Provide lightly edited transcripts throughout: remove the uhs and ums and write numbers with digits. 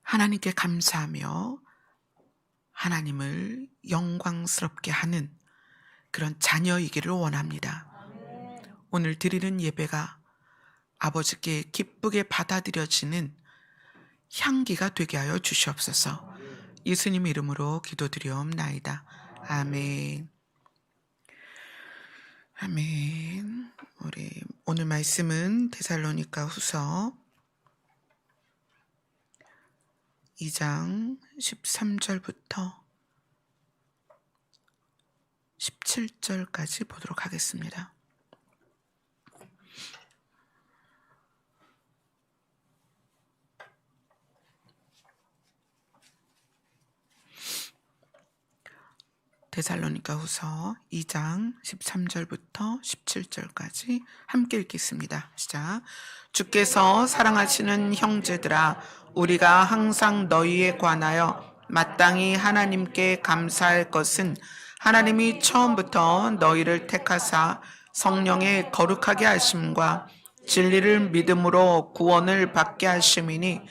하나님께 감사하며 하나님을 영광스럽게 하는 그런 자녀이기를 원합니다. 오늘 드리는 예배가 아버지께 기쁘게 받아들여지는 향기가 되게 하여 주시옵소서. 예수님 이름으로 기도드리옵나이다. 아멘. 아멘. 우리 오늘 말씀은 데살로니가 후서 2장 13절부터 17절까지 보도록 하겠습니다. 데살로니가 후서 2장 13절부터 17절까지 함께 읽겠습니다. 시작. 주께서 사랑하시는 형제들아, 우리가 항상 너희에 관하여 마땅히 하나님께 감사할 것은 하나님이 처음부터 너희를 택하사 성령의 거룩하게 하심과 진리를 믿음으로 구원을 받게 하심이니,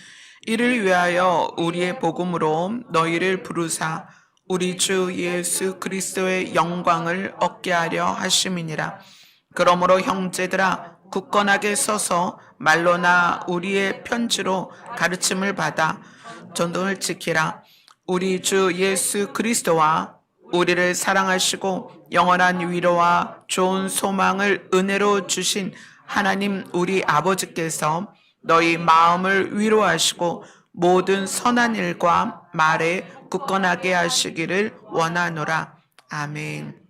이를 위하여 우리의 복음으로 너희를 부르사 우리 주 예수 그리스도의 영광을 얻게 하려 하심이니라. 그러므로 형제들아, 굳건하게 서서 말로나 우리의 편지로 가르침을 받아 전통을 지키라. 우리 주 예수 그리스도와 우리를 사랑하시고 영원한 위로와 좋은 소망을 은혜로 주신 하나님 우리 아버지께서 너희 마음을 위로하시고 모든 선한 일과 말에 굳건하게 하시기를 원하노라. 아멘.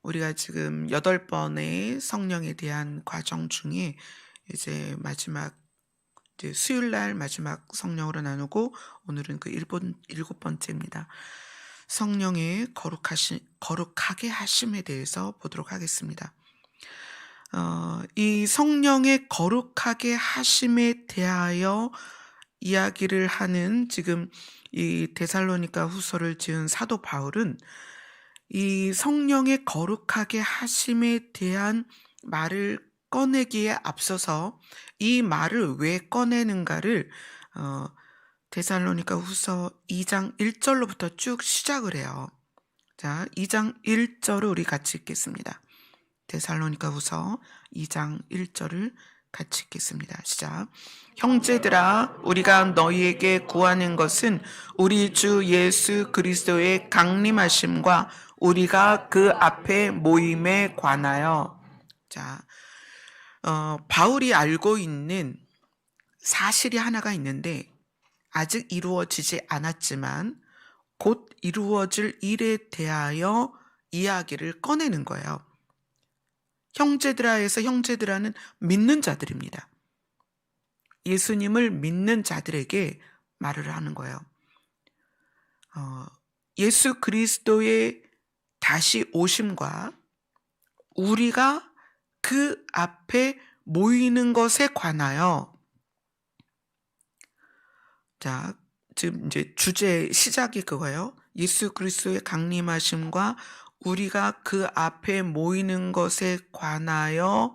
우리가 지금 8번의 성령에 대한 과정 중에 이제 마지막 수요일 날 마지막 성령으로 나누고 오늘은 그 7번째입니다. 성령의 거룩하게 하심에 대해서 보도록 하겠습니다. 이 성령의 거룩하게 하심에 대하여 이야기를 하는 지금 이 데살로니가 후서를 지은 사도 바울은 이 성령의 거룩하게 하심에 대한 말을 꺼내기에 앞서서 이 말을 왜 꺼내는가를 데살로니가 후서 2장 1절로부터 쭉 시작을 해요. 자, 2장 1절을 우리 같이 읽겠습니다. 데살로니가 후서 2장 1절을 같이 읽겠습니다. 시작. 형제들아, 우리가 너희에게 구하는 것은 우리 주 예수 그리스도의 강림하심과 우리가 그 앞에 모임에 관하여. 자, 바울이 알고 있는 사실이 하나가 있는데 아직 이루어지지 않았지만 곧 이루어질 일에 대하여 이야기를 꺼내는 거예요. 형제들아에서 형제들아는 믿는 자들입니다. 예수님을 믿는 자들에게 말을 하는 거예요. 예수 그리스도의 다시 오심과 우리가 그 앞에 모이는 것에 관하여, 자, 지금 이제 주제 시작이 그거예요. 예수 그리스도의 강림하심과 우리가 그 앞에 모이는 것에 관하여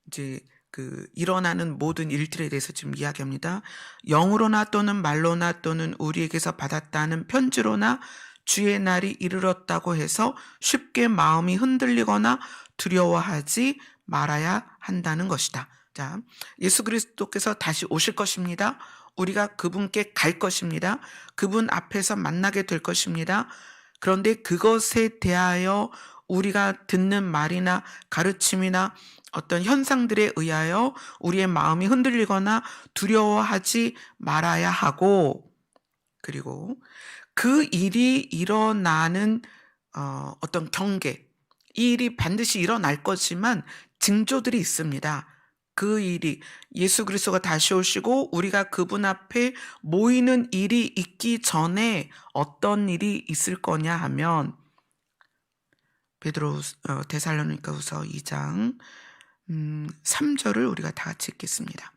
이제 그 일어나는 모든 일들에 대해서 지금 이야기합니다. 영으로나 또는 말로나 또는 우리에게서 받았다는 편지로나 주의 날이 이르렀다고 해서 쉽게 마음이 흔들리거나 두려워하지 말아야 한다는 것이다. 자, 예수 그리스도께서 다시 오실 것입니다. 우리가 그분께 갈 것입니다. 그분 앞에서 만나게 될 것입니다. 그런데 그것에 대하여 우리가 듣는 말이나 가르침이나 어떤 현상들에 의하여 우리의 마음이 흔들리거나 두려워하지 말아야 하고, 그리고 그 일이 일어나는 어떤 경계, 이 일이 반드시 일어날 거지만 징조들이 있습니다. 그 일이 예수 그리스도가 다시 오시고 우리가 그분 앞에 모이는 일이 있기 전에 어떤 일이 있을 거냐 하면 데살로니가 후서 2장 3절을 우리가 다 같이 읽겠습니다.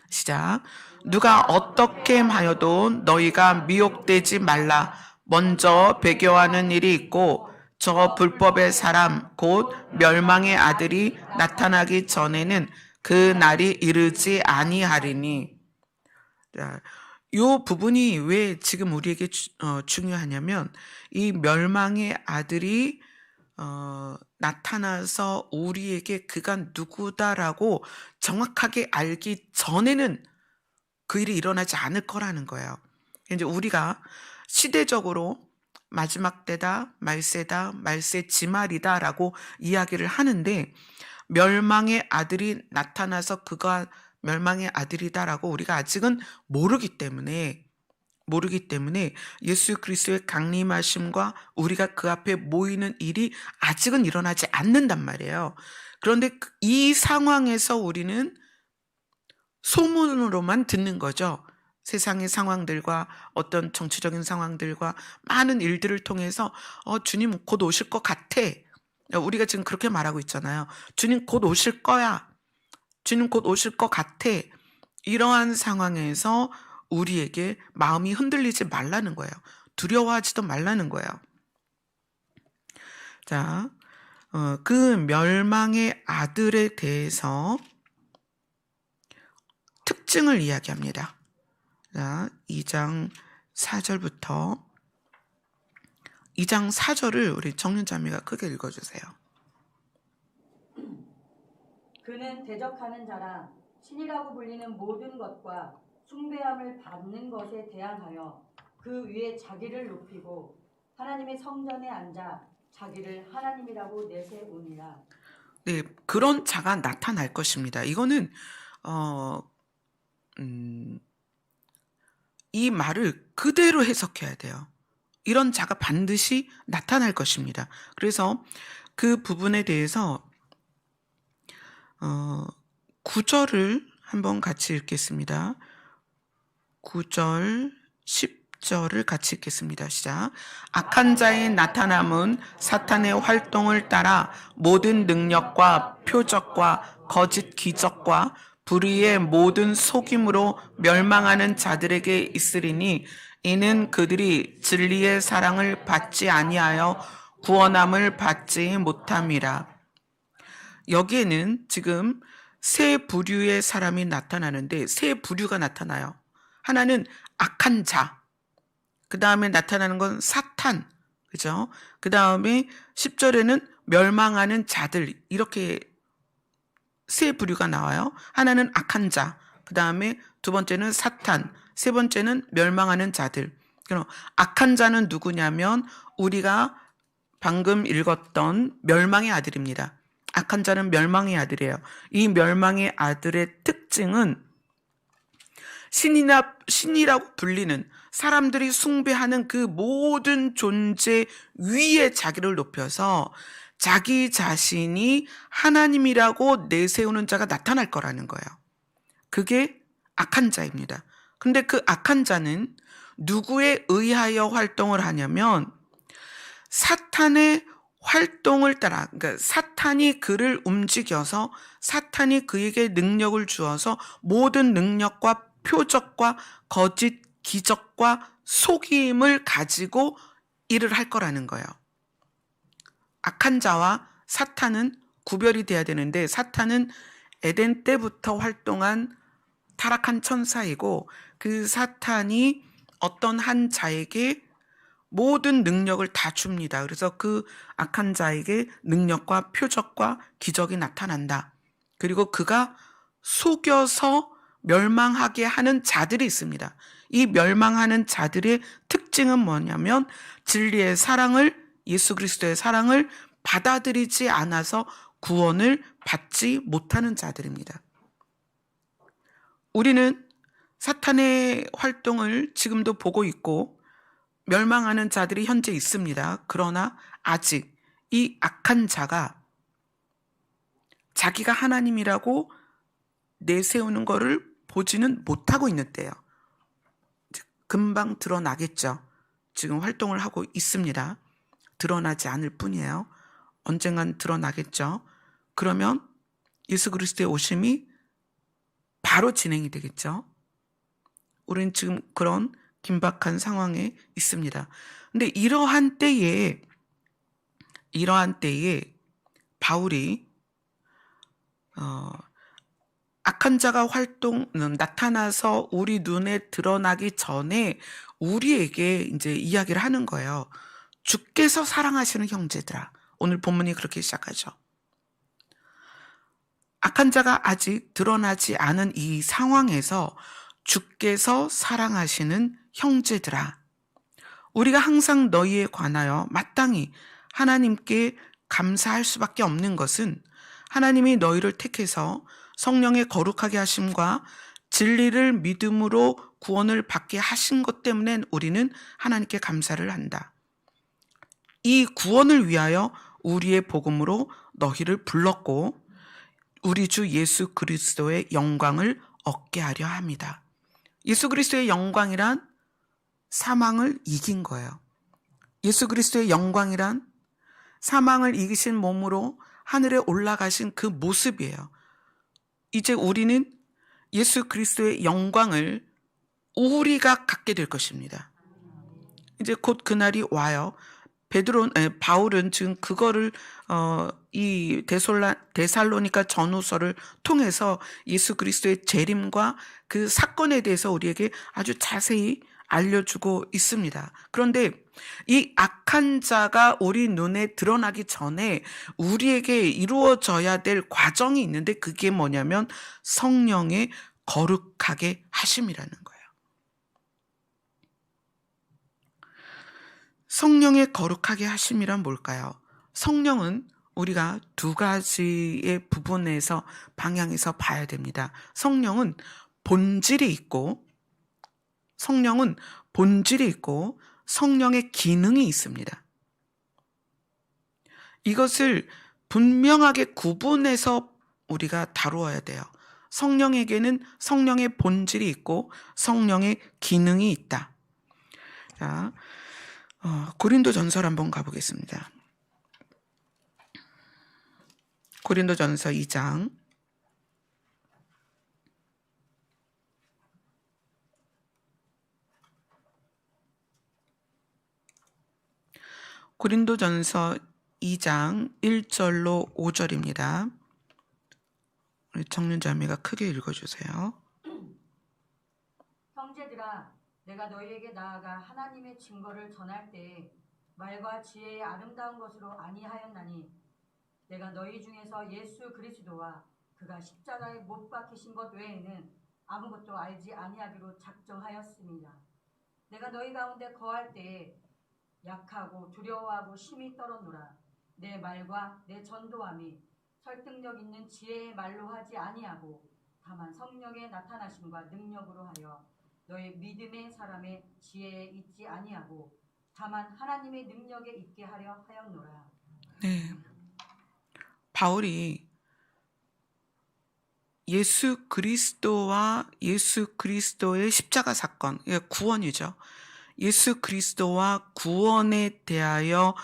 시작. 누가 어떻게 하여도 너희가 미혹되지 말라. 먼저 배교하는 일이 있고 저 불법의 사람 곧 멸망의 아들이 나타나기 전에는 그 날이 이르지 아니하리니. 자, 요 부분이 왜 지금 우리에게 중요하냐면 이 멸망의 아들이 나타나서 우리에게 그가 누구다라고 정확하게 알기 전에는 그 일이 일어나지 않을 거라는 거예요. 이제 우리가 시대적으로 마지막 때다, 말세다, 말세 지말이다라고 이야기를 하는데 멸망의 아들이 나타나서 그가 멸망의 아들이다라고 우리가 아직은 모르기 때문에 예수 그리스도의 강림하심과 우리가 그 앞에 모이는 일이 아직은 일어나지 않는단 말이에요. 그런데 이 상황에서 우리는 소문으로만 듣는 거죠. 세상의 상황들과 어떤 정치적인 상황들과 많은 일들을 통해서 주님 곧 오실 것 같아. 우리가 지금 그렇게 말하고 있잖아요. 주님 곧 오실 거야. 주님 곧 오실 것 같아. 이러한 상황에서 우리에게 마음이 흔들리지 말라는 거예요. 두려워하지도 말라는 거예요. 자, 그 멸망의 아들에 대해서 특징을 이야기합니다. 자, 2장 4절부터 2장 4절을 우리 정윤자매가 크게 읽어주세요. 그는 대적하는 자라 신이라고 불리는 모든 것과 숭배함을 받는 것에 대항하여 그 위에 자기를 높이고 하나님의 성전에 앉아 자기를 하나님이라고 내세우니라. 네, 그런 자가 나타날 것입니다. 이거는 이 말을 그대로 해석해야 돼요. 이런 자가 반드시 나타날 것입니다. 그래서 그 부분에 대해서 9절을 한번 같이 읽겠습니다. 9절, 10절을 같이 읽겠습니다. 시작. 악한 자의 나타남은 사탄의 활동을 따라 모든 능력과 표적과 거짓 기적과 불의의 모든 속임으로 멸망하는 자들에게 있으리니 이는 그들이 진리의 사랑을 받지 아니하여 구원함을 받지 못함이라. 여기에는 지금 세 부류의 사람이 나타나는데 세 부류가 나타나요. 하나는 악한 자, 그 다음에 나타나는 건 사탄, 그죠? 그 다음에 10절에는 멸망하는 자들, 이렇게 세 부류가 나와요. 하나는 악한 자, 그 다음에 두 번째는 사탄, 세 번째는 멸망하는 자들. 그럼 악한 자는 누구냐면 우리가 방금 읽었던 멸망의 아들입니다. 악한 자는 멸망의 아들이에요. 이 멸망의 아들의 특징은 신이라고 불리는 사람들이 숭배하는 그 모든 존재 위에 자기를 높여서 자기 자신이 하나님이라고 내세우는 자가 나타날 거라는 거예요. 그게 악한 자입니다. 근데 그 악한 자는 누구에 의하여 활동을 하냐면 사탄의 활동을 따라, 그러니까 사탄이 그를 움직여서 사탄이 그에게 능력을 주어서 모든 능력과 표적과 거짓 기적과 속임을 가지고 일을 할 거라는 거예요. 악한 자와 사탄은 구별이 돼야 되는데 사탄은 에덴 때부터 활동한 타락한 천사이고 그 사탄이 어떤 한 자에게 모든 능력을 다 줍니다. 그래서 그 악한 자에게 능력과 표적과 기적이 나타난다. 그리고 그가 속여서 멸망하게 하는 자들이 있습니다. 이 멸망하는 자들의 특징은 뭐냐면 진리의 사랑을, 예수 그리스도의 사랑을 받아들이지 않아서 구원을 받지 못하는 자들입니다. 우리는 사탄의 활동을 지금도 보고 있고 멸망하는 자들이 현재 있습니다. 그러나 아직 이 악한 자가 자기가 하나님이라고 내세우는 것을 보지는 못하고 있는 때예요. 금방 드러나겠죠. 지금 활동을 하고 있습니다. 드러나지 않을 뿐이에요. 언젠간 드러나겠죠. 그러면 예수 그리스도의 오심이 바로 진행이 되겠죠. 우리는 지금 그런 긴박한 상황에 있습니다. 근데 이러한 때에 바울이 악한 자가 나타나서 우리 눈에 드러나기 전에 우리에게 이제 이야기를 하는 거예요. 주께서 사랑하시는 형제들아. 오늘 본문이 그렇게 시작하죠. 악한 자가 아직 드러나지 않은 이 상황에서 주께서 사랑하시는 형제들아. 우리가 항상 너희에 관하여 마땅히 하나님께 감사할 수밖에 없는 것은 하나님이 너희를 택해서 성령의 거룩하게 하심과 진리를 믿음으로 구원을 받게 하신 것 때문에 우리는 하나님께 감사를 한다. 이 구원을 위하여 우리의 복음으로 너희를 불렀고 우리 주 예수 그리스도의 영광을 얻게 하려 합니다. 예수 그리스도의 영광이란 사망을 이긴 거예요. 예수 그리스도의 영광이란 사망을 이기신 몸으로 하늘에 올라가신 그 모습이에요. 이제 우리는 예수 그리스도의 영광을 우리가 갖게 될 것입니다. 이제 곧 그날이 와요. 바울은 지금 그거를 이 데살로니가 전후서를 통해서 예수 그리스도의 재림과 그 사건에 대해서 우리에게 아주 자세히 알려주고 있습니다. 그런데 이 악한 자가 우리 눈에 드러나기 전에 우리에게 이루어져야 될 과정이 있는데 그게 뭐냐면 성령의 거룩하게 하심이라는 거예요. 성령의 거룩하게 하심이란 뭘까요? 성령은 우리가 두 가지의 부분에서 방향에서 봐야 됩니다. 성령은 본질이 있고 성령의 기능이 있습니다. 이것을 분명하게 구분해서 우리가 다루어야 돼요. 성령에게는 성령의 본질이 있고 성령의 기능이 있다. 자, 고린도전서 한번 가보겠습니다. 고린도전서 2장 1절로 5절입니다. 우리 청년자매가 크게 읽어주세요. 형제들아, 내가 너희에게 나아가 하나님의 증거를 전할 때에 말과 지혜의 아름다운 것으로 아니하였나니 내가 너희 중에서 예수 그리스도와 그가 십자가에 못 박히신 것 외에는 아무것도 알지 아니하기로 작정하였습니다. 내가 너희 가운데 거할 때에 약하고 두려워하고 심히 떨었노라. 내 말과 내 전도함이 설득력 있는 지혜의 말로 하지 아니하고 다만 성령의 나타나심과 능력으로 하여 너의 믿음의 사람의 지혜에 있지 아니하고 다만 하나님의 능력에 있게 하려 하였노라. 네, 바울이 예수 그리스도와 예수 그리스도의 십자가 사건, 구원이죠. 예수 그리스도와 구원에 대하여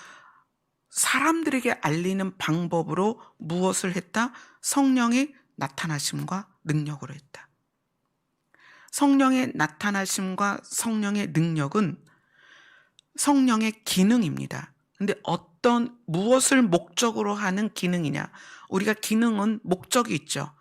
사람들에게 알리는 방법으로 무엇을 했다? 성령의 나타나심과 능력으로 했다. 성령의 나타나심과 성령의 능력은 성령의 기능입니다. 근데 무엇을 목적으로 하는 기능이냐? 우리가 기능은 목적이 있죠.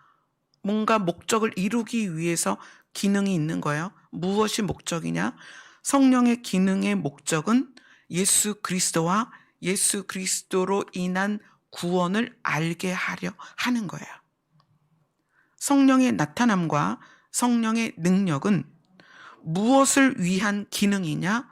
뭔가 목적을 이루기 위해서 기능이 있는 거예요. 무엇이 목적이냐? 성령의 기능의 목적은 예수 그리스도와 예수 그리스도로 인한 구원을 알게 하려 하는 거예요. 성령의 나타남과 성령의 능력은 무엇을 위한 기능이냐?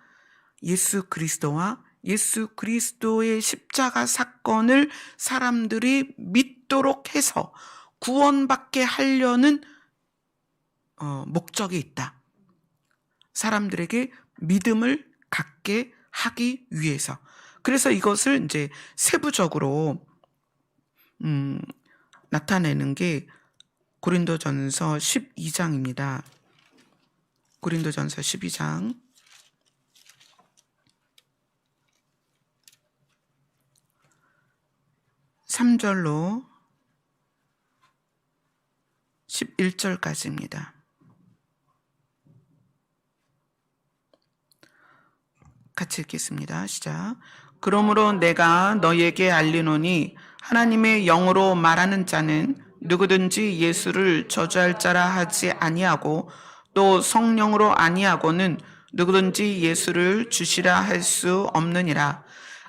예수 그리스도와 예수 그리스도의 십자가 사건을 사람들이 믿도록 해서 구원받게 하려는 목적이 있다. 사람들에게 믿음을 갖게 하기 위해서. 그래서 이것을 이제 세부적으로 나타내는 게 고린도전서 12장입니다. 고린도전서 12장 3절로 11절까지입니다. 같이 읽겠습니다. 시작. 그러므로 내가 너희에게 알리노니 하나님의 영으로 말하는 자는 누구든지 예수를 저주할 자라 하지 아니하고 또 성령으로 아니하고는 누구든지 예수를 주시라 할 수 없느니라.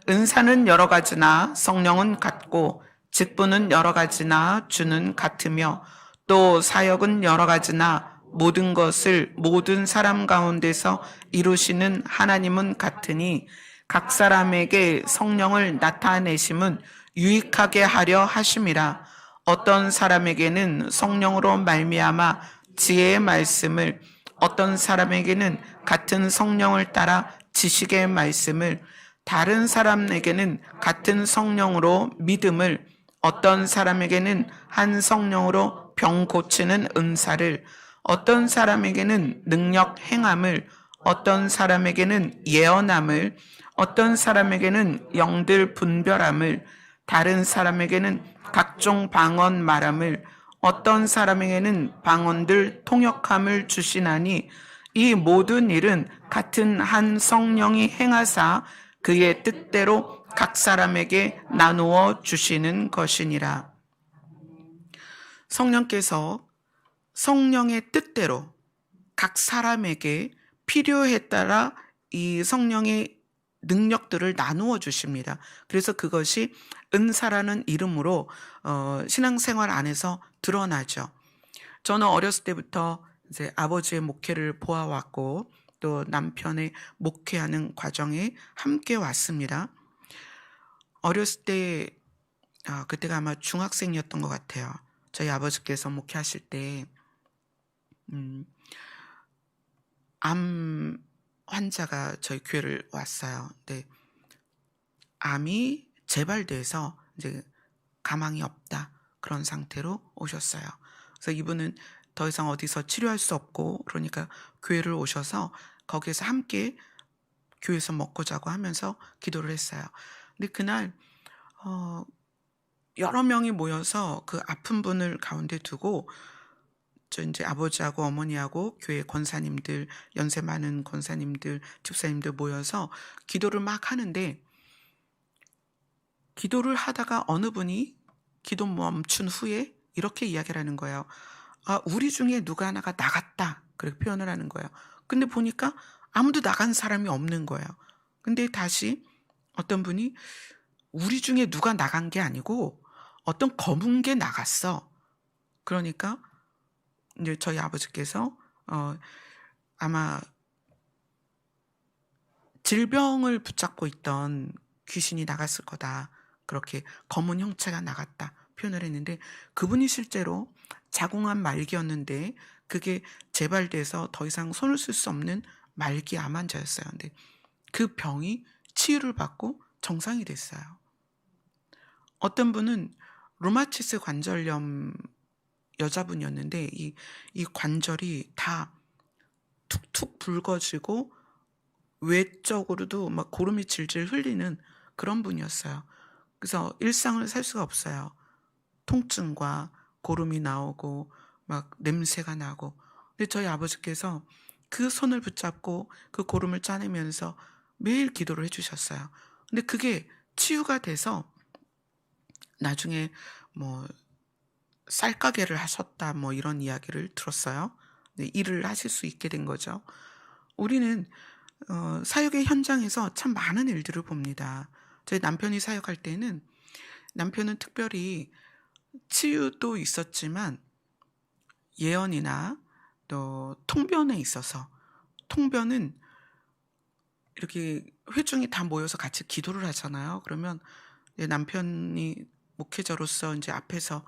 은사는 여러 가지나 성령은 같고 직분은 여러 가지나 주는 같으며 또 사역은 여러 가지나 모든 것을 모든 사람 가운데서 이루시는 하나님은 같으니 각 사람에게 성령을 나타내심은 유익하게 하려 하심이라. 어떤 사람에게는 성령으로 말미암아 지혜의 말씀을, 어떤 사람에게는 같은 성령을 따라 지식의 말씀을, 다른 사람에게는 같은 성령으로 믿음을, 어떤 사람에게는 한 성령으로 병 고치는 은사를, 어떤 사람에게는 능력 행함을, 어떤 사람에게는 예언함을, 어떤 사람에게는 영들 분별함을, 다른 사람에게는 각종 방언 말함을, 어떤 사람에게는 방언들 통역함을 주시나니 이 모든 일은 같은 한 성령이 행하사 그의 뜻대로 각 사람에게 나누어 주시는 것이니라. 성령께서 성령의 뜻대로 각 사람에게 필요에 따라 이 성령의 능력들을 나누어 주십니다. 그래서 그것이 은사라는 이름으로 신앙생활 안에서 드러나죠. 저는 어렸을 때부터 이제 아버지의 목회를 보아왔고 또 남편의 목회하는 과정에 함께 왔습니다. 어렸을 때 그때가 아마 중학생이었던 것 같아요. 저희 아버지께서 목회하실 때 암 환자가 저희 교회를 왔어요. 근데 암이 재발돼서 이제 가망이 없다 그런 상태로 오셨어요. 그래서 이분은 더 이상 어디서 치료할 수 없고 그러니까 교회를 오셔서 거기에서 함께 교회에서 먹고 자고 하면서 기도를 했어요. 근데 그날 여러 명이 모여서 그 아픈 분을 가운데 두고 저 이제 아버지하고 어머니하고 교회 권사님들, 연세 많은 권사님들, 집사님들 모여서 기도를 막 하는데 기도를 하다가 어느 분이 기도 멈춘 후에 이렇게 이야기를 하는 거예요. 우리 중에 누가 하나가 나갔다. 그렇게 표현을 하는 거예요. 근데 보니까 아무도 나간 사람이 없는 거예요. 근데 다시 어떤 분이 우리 중에 누가 나간 게 아니고 어떤 검은 게 나갔어. 그러니까 이제 저희 아버지께서 아마 질병을 붙잡고 있던 귀신이 나갔을 거다. 그렇게 검은 형체가 나갔다 표현을 했는데 그분이 실제로 자궁암 말기였는데 그게 재발돼서 더 이상 손을 쓸 수 없는 말기 암 환자였어요. 근데 그 병이 치유를 받고 정상이 됐어요. 어떤 분은 루마티스 관절염 여자분이었는데 이 관절이 다 툭툭 붉어지고 외적으로도 막 고름이 질질 흘리는 그런 분이었어요. 그래서 일상을 살 수가 없어요. 통증과 고름이 나오고 막 냄새가 나고. 근데 저희 아버지께서 그 손을 붙잡고 그 고름을 짜내면서 매일 기도를 해주셨어요. 근데 그게 치유가 돼서 나중에 뭐 쌀가게를 하셨다 뭐 이런 이야기를 들었어요. 네, 일을 하실 수 있게 된 거죠. 우리는 사역의 현장에서 참 많은 일들을 봅니다. 저희 남편이 사역할 때는 남편은 특별히 치유도 있었지만 예언이나 또 통변에 있어서 통변은 이렇게 회중이 다 모여서 같이 기도를 하잖아요. 그러면 남편이 목회자로서 이제 앞에서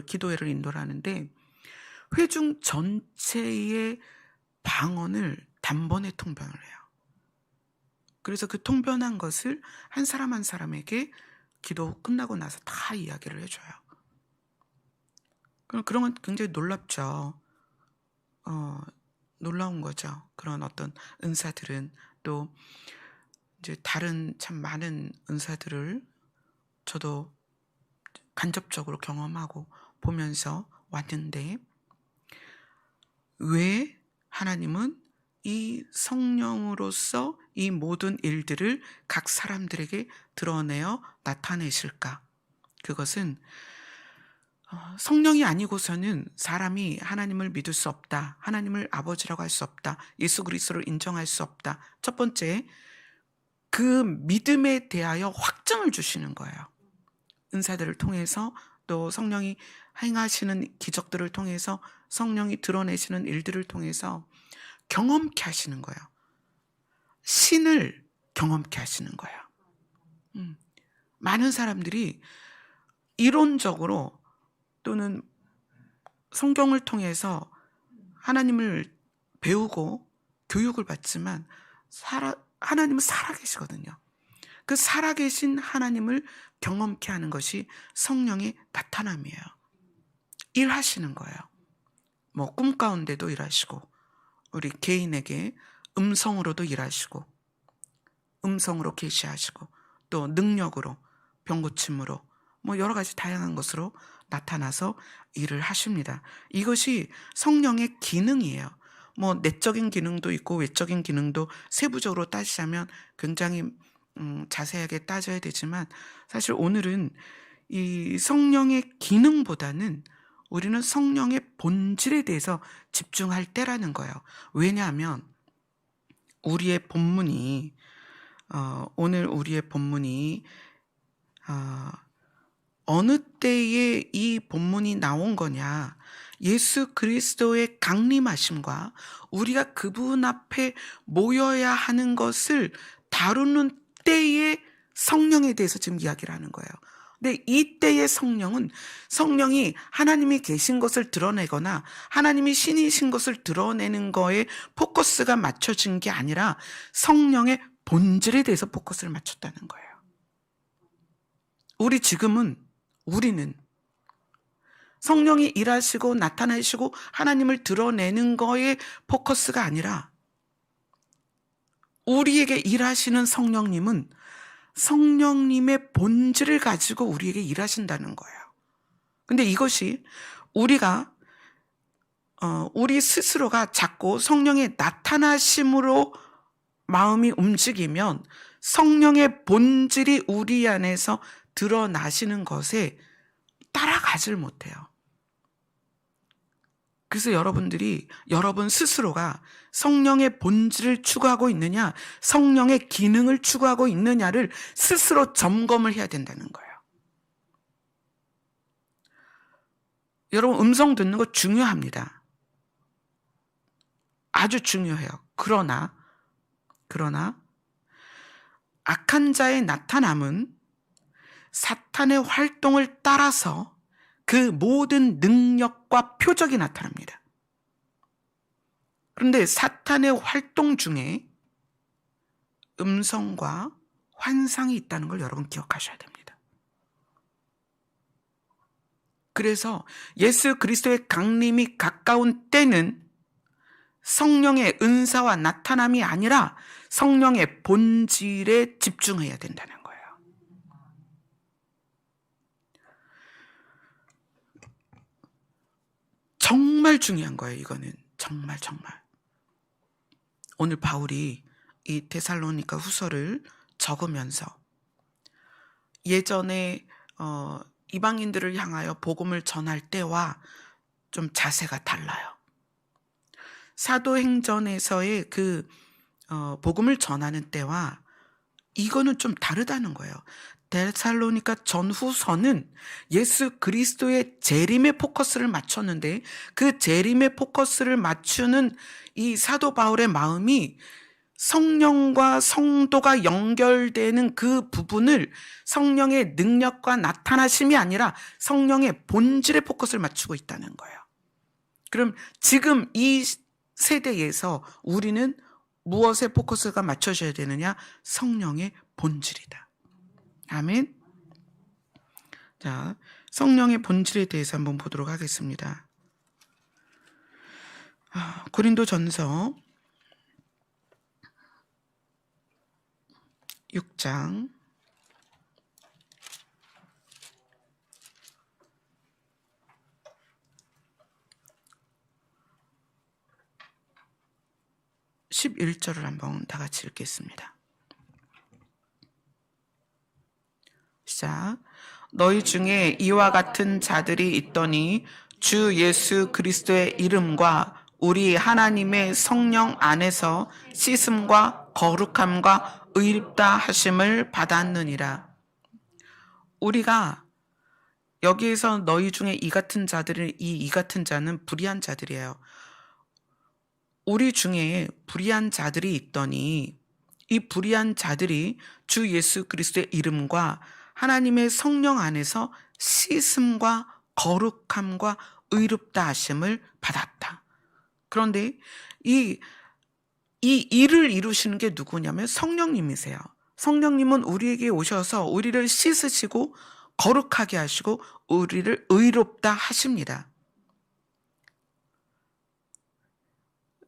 기도회를 인도를 하는데 회중 전체의 방언을 단번에 통변을 해요. 그래서 그 통변한 것을 한 사람 한 사람에게 기도 끝나고 나서 다 이야기를 해줘요. 그런 건 굉장히 놀랍죠. 놀라운 거죠. 그런 어떤 은사들은 또 이제 다른 참 많은 은사들을 저도 간접적으로 경험하고 보면서 왔는데 왜 하나님은 이 성령으로서 이 모든 일들을 각 사람들에게 드러내어 나타내실까? 그것은 성령이 아니고서는 사람이 하나님을 믿을 수 없다. 하나님을 아버지라고 할 수 없다. 예수 그리스도를 인정할 수 없다. 첫 번째, 그 믿음에 대하여 확증을 주시는 거예요. 은사들을 통해서, 또 성령이 행하시는 기적들을 통해서, 성령이 드러내시는 일들을 통해서 경험케 하시는 거예요. 신을 경험케 하시는 거예요. 많은 사람들이 이론적으로 또는 성경을 통해서 하나님을 배우고 교육을 받지만 하나님은 살아계시거든요. 그 살아계신 하나님을 경험케 하는 것이 성령의 나타남이에요. 일하시는 거예요. 뭐 꿈 가운데도 일하시고, 우리 개인에게 음성으로도 일하시고, 음성으로 계시하시고, 또 능력으로, 병 고침으로, 뭐 여러 가지 다양한 것으로 나타나서 일을 하십니다. 이것이 성령의 기능이에요. 뭐 내적인 기능도 있고 외적인 기능도 세부적으로 따지자면 굉장히 자세하게 따져야 되지만, 사실 오늘은 이 성령의 기능보다는 우리는 성령의 본질에 대해서 집중할 때라는 거예요. 왜냐하면 우리의 본문이 오늘 우리의 본문이 어느 때에 이 본문이 나온 거냐, 예수 그리스도의 강림하심과 우리가 그분 앞에 모여야 하는 것을 다루는 때의 성령에 대해서 지금 이야기를 하는 거예요. 근데 이 때의 성령은, 성령이 하나님이 계신 것을 드러내거나 하나님이 신이신 것을 드러내는 거에 포커스가 맞춰진 게 아니라 성령의 본질에 대해서 포커스를 맞췄다는 거예요. 우리는 성령이 일하시고 나타나시고 하나님을 드러내는 거에 포커스가 아니라, 우리에게 일하시는 성령님은 성령님의 본질을 가지고 우리에게 일하신다는 거예요. 근데 이것이 우리가 우리 스스로가 자꾸 성령의 나타나심으로 마음이 움직이면 성령의 본질이 우리 안에서 드러나시는 것에 따라가질 못해요. 그래서 여러분 스스로가 성령의 본질을 추구하고 있느냐, 성령의 기능을 추구하고 있느냐를 스스로 점검을 해야 된다는 거예요. 여러분, 음성 듣는 거 중요합니다. 아주 중요해요. 그러나 악한 자의 나타남은 사탄의 활동을 따라서 그 모든 능력과 표적이 나타납니다. 그런데 사탄의 활동 중에 음성과 환상이 있다는 걸 여러분 기억하셔야 됩니다. 그래서 예수 그리스도의 강림이 가까운 때는 성령의 은사와 나타남이 아니라 성령의 본질에 집중해야 된다는 거예요. 정말 중요한 거예요. 이거는 정말. 오늘 바울이 이 데살로니가 후서를 적으면서 예전에 이방인들을 향하여 복음을 전할 때와 좀 자세가 달라요. 사도행전에서의 그 복음을 전하는 때와 이거는 좀 다르다는 거예요. 데살로니가 전후서는 예수 그리스도의 재림에 포커스를 맞췄는데, 그 재림에 포커스를 맞추는 이 사도 바울의 마음이 성령과 성도가 연결되는 그 부분을 성령의 능력과 나타나심이 아니라 성령의 본질에 포커스를 맞추고 있다는 거예요. 그럼 지금 이 세대에서 우리는 무엇에 포커스가 맞춰져야 되느냐? 성령의 본질이다. 아멘. 자, 성령의 본질에 대해서 한번 보도록 하겠습니다. 고린도전서 6장 11절을 한번 다 같이 읽겠습니다. 시작. 너희 중에 이와 같은 자들이 있더니 주 예수 그리스도의 이름과 우리 하나님의 성령 안에서 씻음과 거룩함과 의롭다 하심을 받았느니라. 우리가 여기에서 너희 중에 이 같은 자들은 이 같은 자는 불의한 자들이에요. 우리 중에 불의한 자들이 있더니 이 불의한 자들이 주 예수 그리스도의 이름과 하나님의 성령 안에서 씻음과 거룩함과 의롭다 하심을 받았다. 그런데 이 일을 이루시는 게 누구냐면 성령님이세요. 성령님은 우리에게 오셔서 우리를 씻으시고 거룩하게 하시고 우리를 의롭다 하십니다.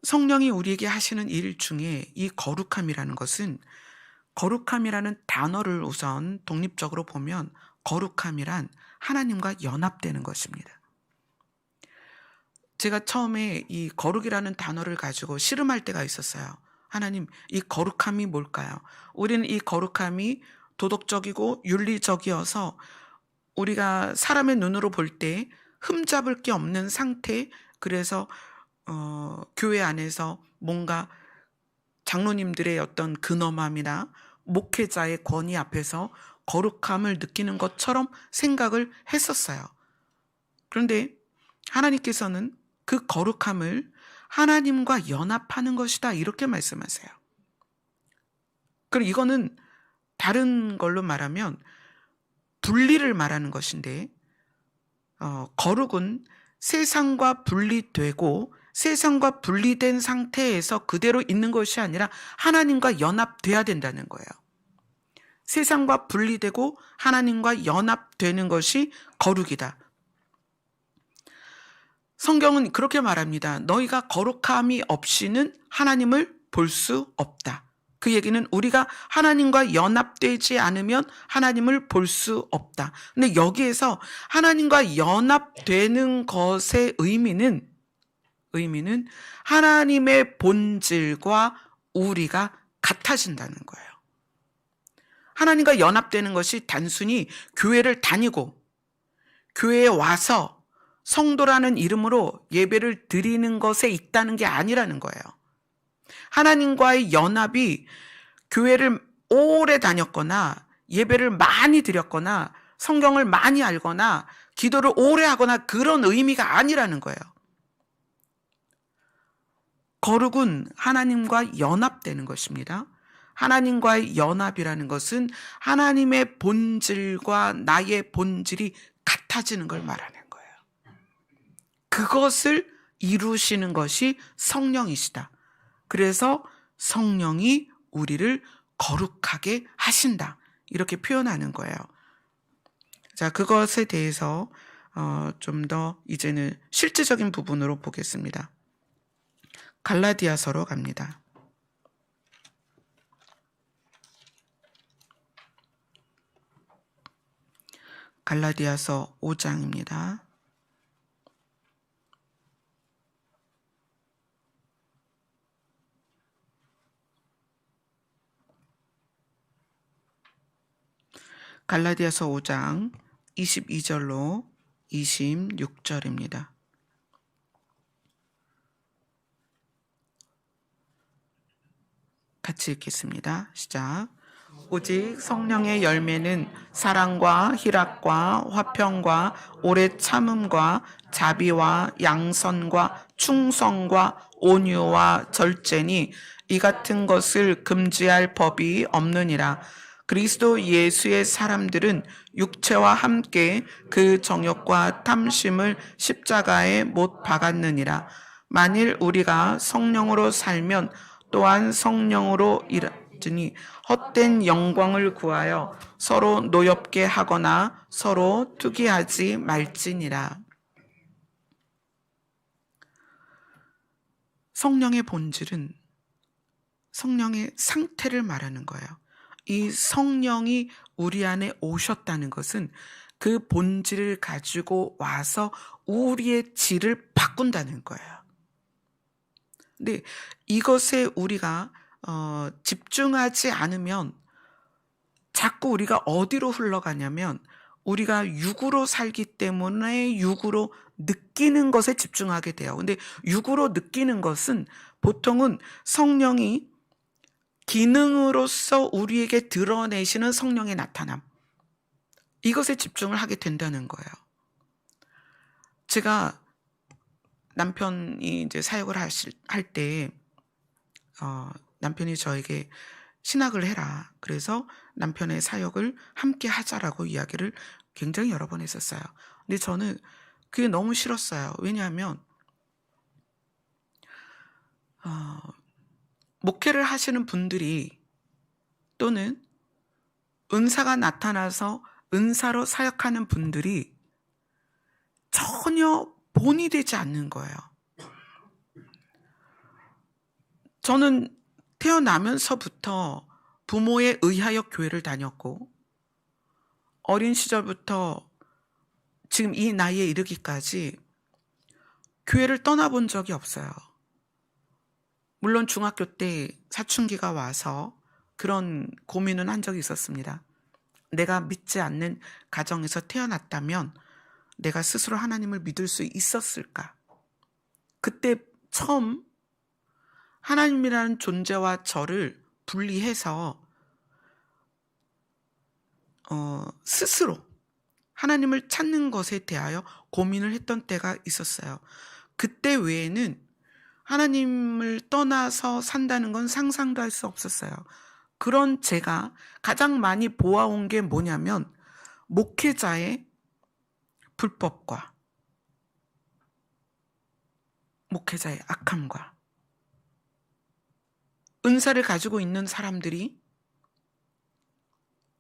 성령이 우리에게 하시는 일 중에 이 거룩함이라는 것은, 거룩함이라는 단어를 우선 독립적으로 보면 거룩함이란 하나님과 연합되는 것입니다. 제가 처음에 이 거룩이라는 단어를 가지고 씨름할 때가 있었어요. 하나님, 이 거룩함이 뭘까요? 우리는 이 거룩함이 도덕적이고 윤리적이어서 우리가 사람의 눈으로 볼 때 흠잡을 게 없는 상태, 그래서 교회 안에서 뭔가 장로님들의 어떤 근엄함이나 목회자의 권위 앞에서 거룩함을 느끼는 것처럼 생각을 했었어요. 그런데 하나님께서는 그 거룩함을 하나님과 연합하는 것이다, 이렇게 말씀하세요. 그리고 이거는 다른 걸로 말하면 분리를 말하는 것인데, 거룩은 세상과 분리되고 세상과 분리된 상태에서 그대로 있는 것이 아니라 하나님과 연합돼야 된다는 거예요. 세상과 분리되고 하나님과 연합되는 것이 거룩이다. 성경은 그렇게 말합니다. 너희가 거룩함이 없이는 하나님을 볼 수 없다. 그 얘기는 우리가 하나님과 연합되지 않으면 하나님을 볼 수 없다. 근데 여기에서 하나님과 연합되는 것의 의미는 하나님의 본질과 우리가 같아진다는 거예요. 하나님과 연합되는 것이 단순히 교회를 다니고 교회에 와서 성도라는 이름으로 예배를 드리는 것에 있다는 게 아니라는 거예요. 하나님과의 연합이 교회를 오래 다녔거나 예배를 많이 드렸거나 성경을 많이 알거나 기도를 오래 하거나 그런 의미가 아니라는 거예요. 거룩은 하나님과 연합되는 것입니다. 하나님과의 연합이라는 것은 하나님의 본질과 나의 본질이 같아지는 걸 말하는 거예요. 그것을 이루시는 것이 성령이시다. 그래서 성령이 우리를 거룩하게 하신다, 이렇게 표현하는 거예요. 자, 그것에 대해서 좀 더 이제는 실질적인 부분으로 보겠습니다. 갈라디아서로 갑니다. 갈라디아서 5장입니다. 갈라디아서 5장 22절로 26절입니다. 같이 읽겠습니다. 시작. 오직 성령의 열매는 사랑과 희락과 화평과 오래 참음과 자비와 양선과 충성과 온유와 절제니 이 같은 것을 금지할 법이 없느니라. 그리스도 예수의 사람들은 육체와 함께 그 정욕과 탐심을 십자가에 못 박았느니라. 만일 우리가 성령으로 살면 또한 성령으로 일하니 헛된 영광을 구하여 서로 노엽게 하거나 서로 투기하지 말지니라. 성령의 본질은 성령의 상태를 말하는 거예요. 이 성령이 우리 안에 오셨다는 것은 그 본질을 가지고 와서 우리의 질을 바꾼다는 거예요. 근데 이것에 우리가 집중하지 않으면 자꾸 우리가 어디로 흘러가냐면 우리가 육으로 살기 때문에 육으로 느끼는 것에 집중하게 돼요. 근데 육으로 느끼는 것은 보통은 성령이 기능으로서 우리에게 드러내시는 성령의 나타남, 이것에 집중을 하게 된다는 거예요. 제가 남편이 이제 사역을 할 때 남편이 저에게 신학을 해라. 그래서 남편의 사역을 함께 하자라고 이야기를 굉장히 여러 번 했었어요. 근데 저는 그게 너무 싫었어요. 왜냐하면 목회를 하시는 분들이 또는 은사가 나타나서 은사로 사역하는 분들이 전혀 본이 되지 않는 거예요. 저는 태어나면서부터 부모에 의하여 교회를 다녔고 어린 시절부터 지금 이 나이에 이르기까지 교회를 떠나본 적이 없어요. 물론 중학교 때 사춘기가 와서 그런 고민은 한 적이 있었습니다. 내가 믿지 않는 가정에서 태어났다면 내가 스스로 하나님을 믿을 수 있었을까? 그때 처음 하나님이라는 존재와 저를 분리해서 스스로 하나님을 찾는 것에 대하여 고민을 했던 때가 있었어요. 그때 외에는 하나님을 떠나서 산다는 건 상상도 할 수 없었어요. 그런 제가 가장 많이 보아온 게 뭐냐면 목회자의 불법과 목회자의 악함과 은사를 가지고 있는 사람들이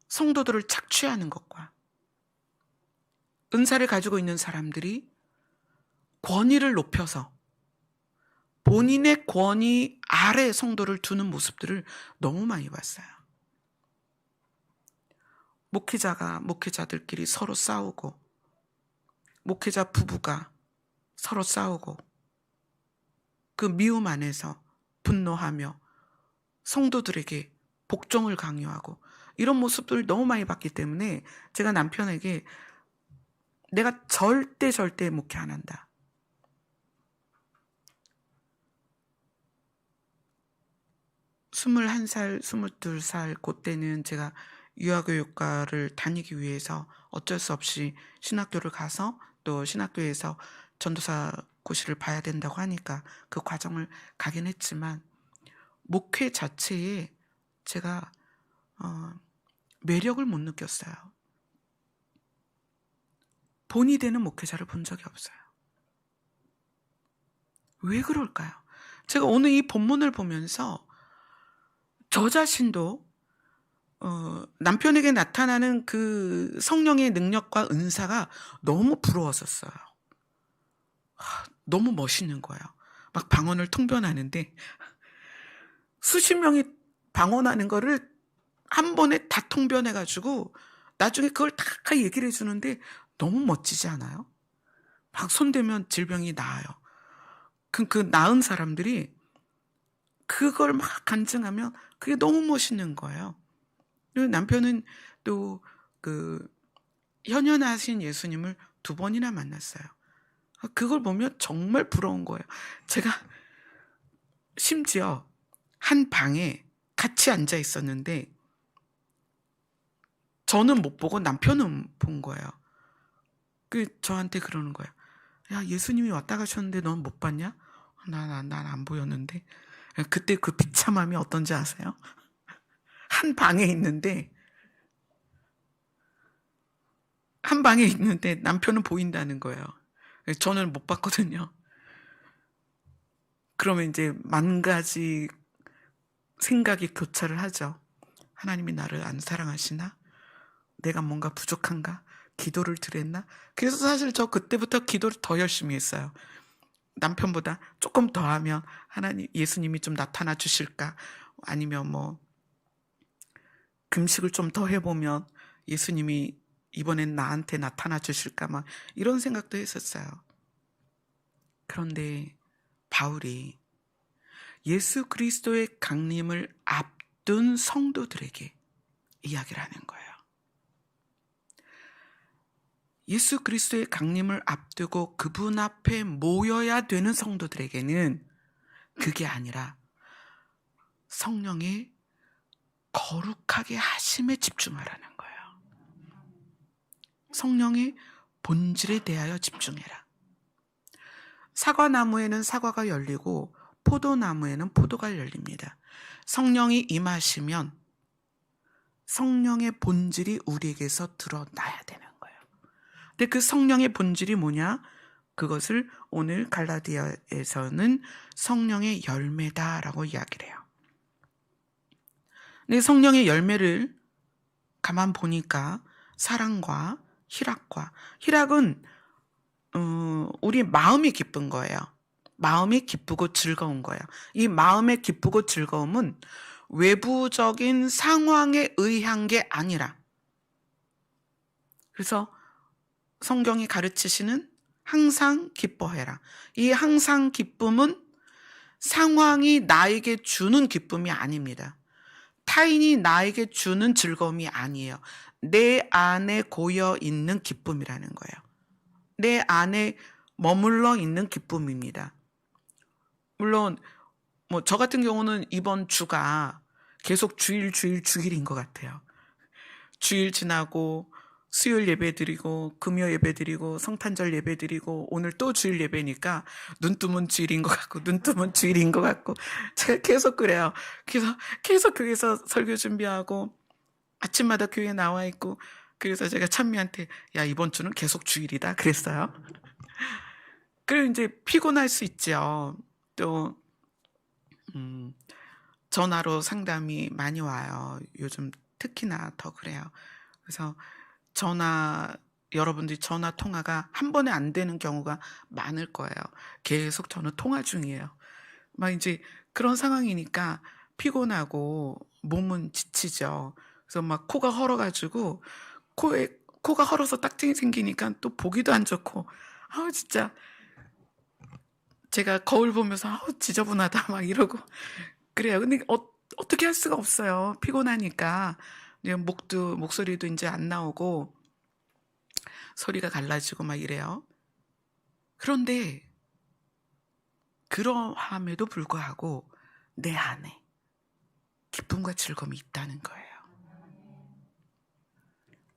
성도들을 착취하는 것과 은사를 가지고 있는 사람들이 권위를 높여서 본인의 권위 아래 성도를 두는 모습들을 너무 많이 봤어요. 목회자들끼리 서로 싸우고 목회자 부부가 서로 싸우고 그 미움 안에서 분노하며 성도들에게 복종을 강요하고 이런 모습들을 너무 많이 봤기 때문에 제가 남편에게 내가 절대 목회 안 한다. 21살, 22살 그때는 제가 유아교육과를 다니기 위해서 어쩔 수 없이 신학교를 가서 또 신학교에서 전도사 고시를 봐야 된다고 하니까 그 과정을 가긴 했지만 목회 자체에 제가 매력을 못 느꼈어요. 본이 되는 목회자를 본 적이 없어요. 왜 그럴까요? 제가 오늘 이 본문을 보면서 저 자신도 남편에게 나타나는 그 성령의 능력과 은사가 너무 부러웠었어요. 너무 멋있는 거예요. 막 방언을 통변하는데 수십 명이 방언하는 거를 한 번에 다 통변해가지고 나중에 그걸 다 얘기를 해주는데 너무 멋지지 않아요? 막 손대면 질병이 나아요. 그 나은 사람들이 그걸 막 간증하면 그게 너무 멋있는 거예요. 그리고 남편은 또 그 현현하신 예수님을 2번이나 만났어요. 그걸 보면 정말 부러운 거예요. 제가 심지어 한 방에 같이 앉아 있었는데 저는 못 보고 남편은 본 거예요. 저한테 그러는 거예요. 야, 예수님이 왔다 가셨는데 넌 못 봤냐? 난 안 보였는데. 그때 그 비참함이 어떤지 아세요? 한 방에 있는데 남편은 보인다는 거예요. 저는 못 봤거든요. 그러면 이제 만 가지 생각이 교차를 하죠. 하나님이 나를 안 사랑하시나? 내가 뭔가 부족한가? 기도를 드렸나? 그래서 사실 저 그때부터 기도를 더 열심히 했어요. 남편보다 조금 더 하면 예수님이 좀 나타나 주실까? 아니면 뭐 금식을 좀 더 해보면 예수님이 이번엔 나한테 나타나 주실까? 막 이런 생각도 했었어요. 그런데 바울이 예수 그리스도의 강림을 앞둔 성도들에게 이야기를 하는 거예요. 예수 그리스도의 강림을 앞두고 그분 앞에 모여야 되는 성도들에게는 그게 아니라 성령의 거룩하게 하심에 집중하라는 거예요. 성령의 본질에 대하여 집중해라. 사과나무에는 사과가 열리고 포도나무에는 포도가 열립니다. 성령이 임하시면 성령의 본질이 우리에게서 드러나야 되는 거예요. 근데 그 성령의 본질이 뭐냐? 그것을 오늘 갈라디아에서는 성령의 열매다라고 이야기를 해요. 근데 성령의 열매를 가만 보니까 사랑과 희락은 우리 마음이 기쁜 거예요. 마음이 기쁘고 즐거운 거예요. 이 마음의 기쁘고 즐거움은 외부적인 상황에 의한 게 아니라, 그래서 성경이 가르치시는 항상 기뻐해라. 이 항상 기쁨은 상황이 나에게 주는 기쁨이 아닙니다. 타인이 나에게 주는 즐거움이 아니에요. 내 안에 고여 있는 기쁨이라는 거예요. 내 안에 머물러 있는 기쁨입니다. 물론 저 같은 경우는 이번 주가 계속 주일인 것 같아요. 주일 지나고 수요일 예배 드리고 금요 예배 드리고 성탄절 예배 드리고 오늘 또 주일 예배니까 눈 뜨면 주일인 것 같고 눈 뜨면 주일인 것 같고 제가 계속 그래요. 그래서 계속 교회에서 설교 준비하고 아침마다 교회에 나와 있고, 그래서 제가 찬미한테 야, 이번 주는 계속 주일이다 그랬어요. 그리고 이제 피곤할 수 있죠. 또 전화로 상담이 많이 와요. 요즘 특히나 더 그래요. 그래서 여러분들이 전화 통화가 한 번에 안 되는 경우가 많을 거예요. 계속 저는 통화 중이에요. 막 이제 그런 상황이니까 피곤하고 몸은 지치죠. 그래서 막 코가 헐어가지고 코가 헐어서 딱증이 생기니까 또 보기도 안 좋고, 진짜 제가 거울 보면서 지저분하다 막 이러고 그래요. 근데 어떻게 할 수가 없어요. 피곤하니까. 목소리도 이제 안 나오고 소리가 갈라지고 막 이래요. 그런데 그러함에도 불구하고 내 안에 기쁨과 즐거움이 있다는 거예요.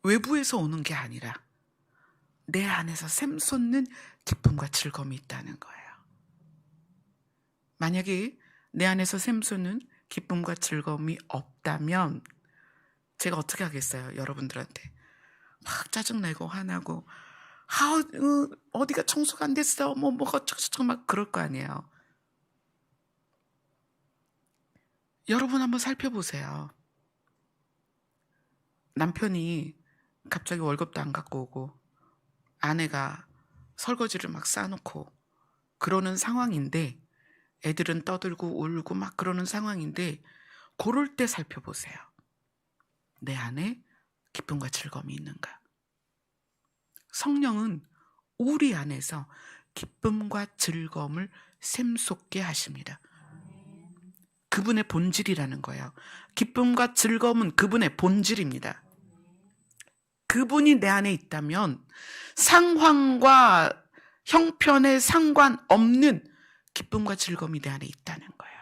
외부에서 오는 게 아니라 내 안에서 샘솟는 기쁨과 즐거움이 있다는 거예요. 만약에 내 안에서 샘솟는 기쁨과 즐거움이 없다면 제가 어떻게 하겠어요? 여러분들한테 막 짜증내고 화나고 어디가 청소가 안 됐어 뭐가 막 그럴 거 아니에요. 여러분 한번 살펴보세요. 남편이 갑자기 월급도 안 갖고 오고 아내가 설거지를 막 싸놓고 그러는 상황인데, 애들은 떠들고 울고 막 그러는 상황인데, 그럴 때 살펴보세요. 내 안에 기쁨과 즐거움이 있는가? 성령은 우리 안에서 기쁨과 즐거움을 샘솟게 하십니다. 그분의 본질이라는 거예요. 기쁨과 즐거움은 그분의 본질입니다. 그분이 내 안에 있다면 상황과 형편에 상관없는 기쁨과 즐거움이 내 안에 있다는 거예요.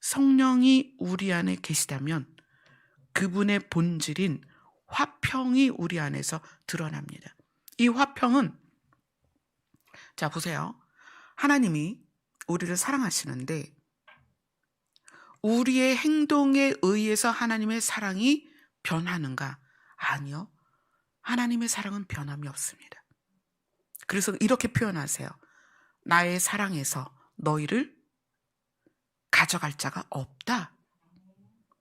성령이 우리 안에 계시다면 그분의 본질인 화평이 우리 안에서 드러납니다. 이 화평은, 자 보세요. 하나님이 우리를 사랑하시는데 우리의 행동에 의해서 하나님의 사랑이 변하는가? 아니요. 하나님의 사랑은 변함이 없습니다. 그래서 이렇게 표현하세요. 나의 사랑에서 너희를 가져갈 자가 없다.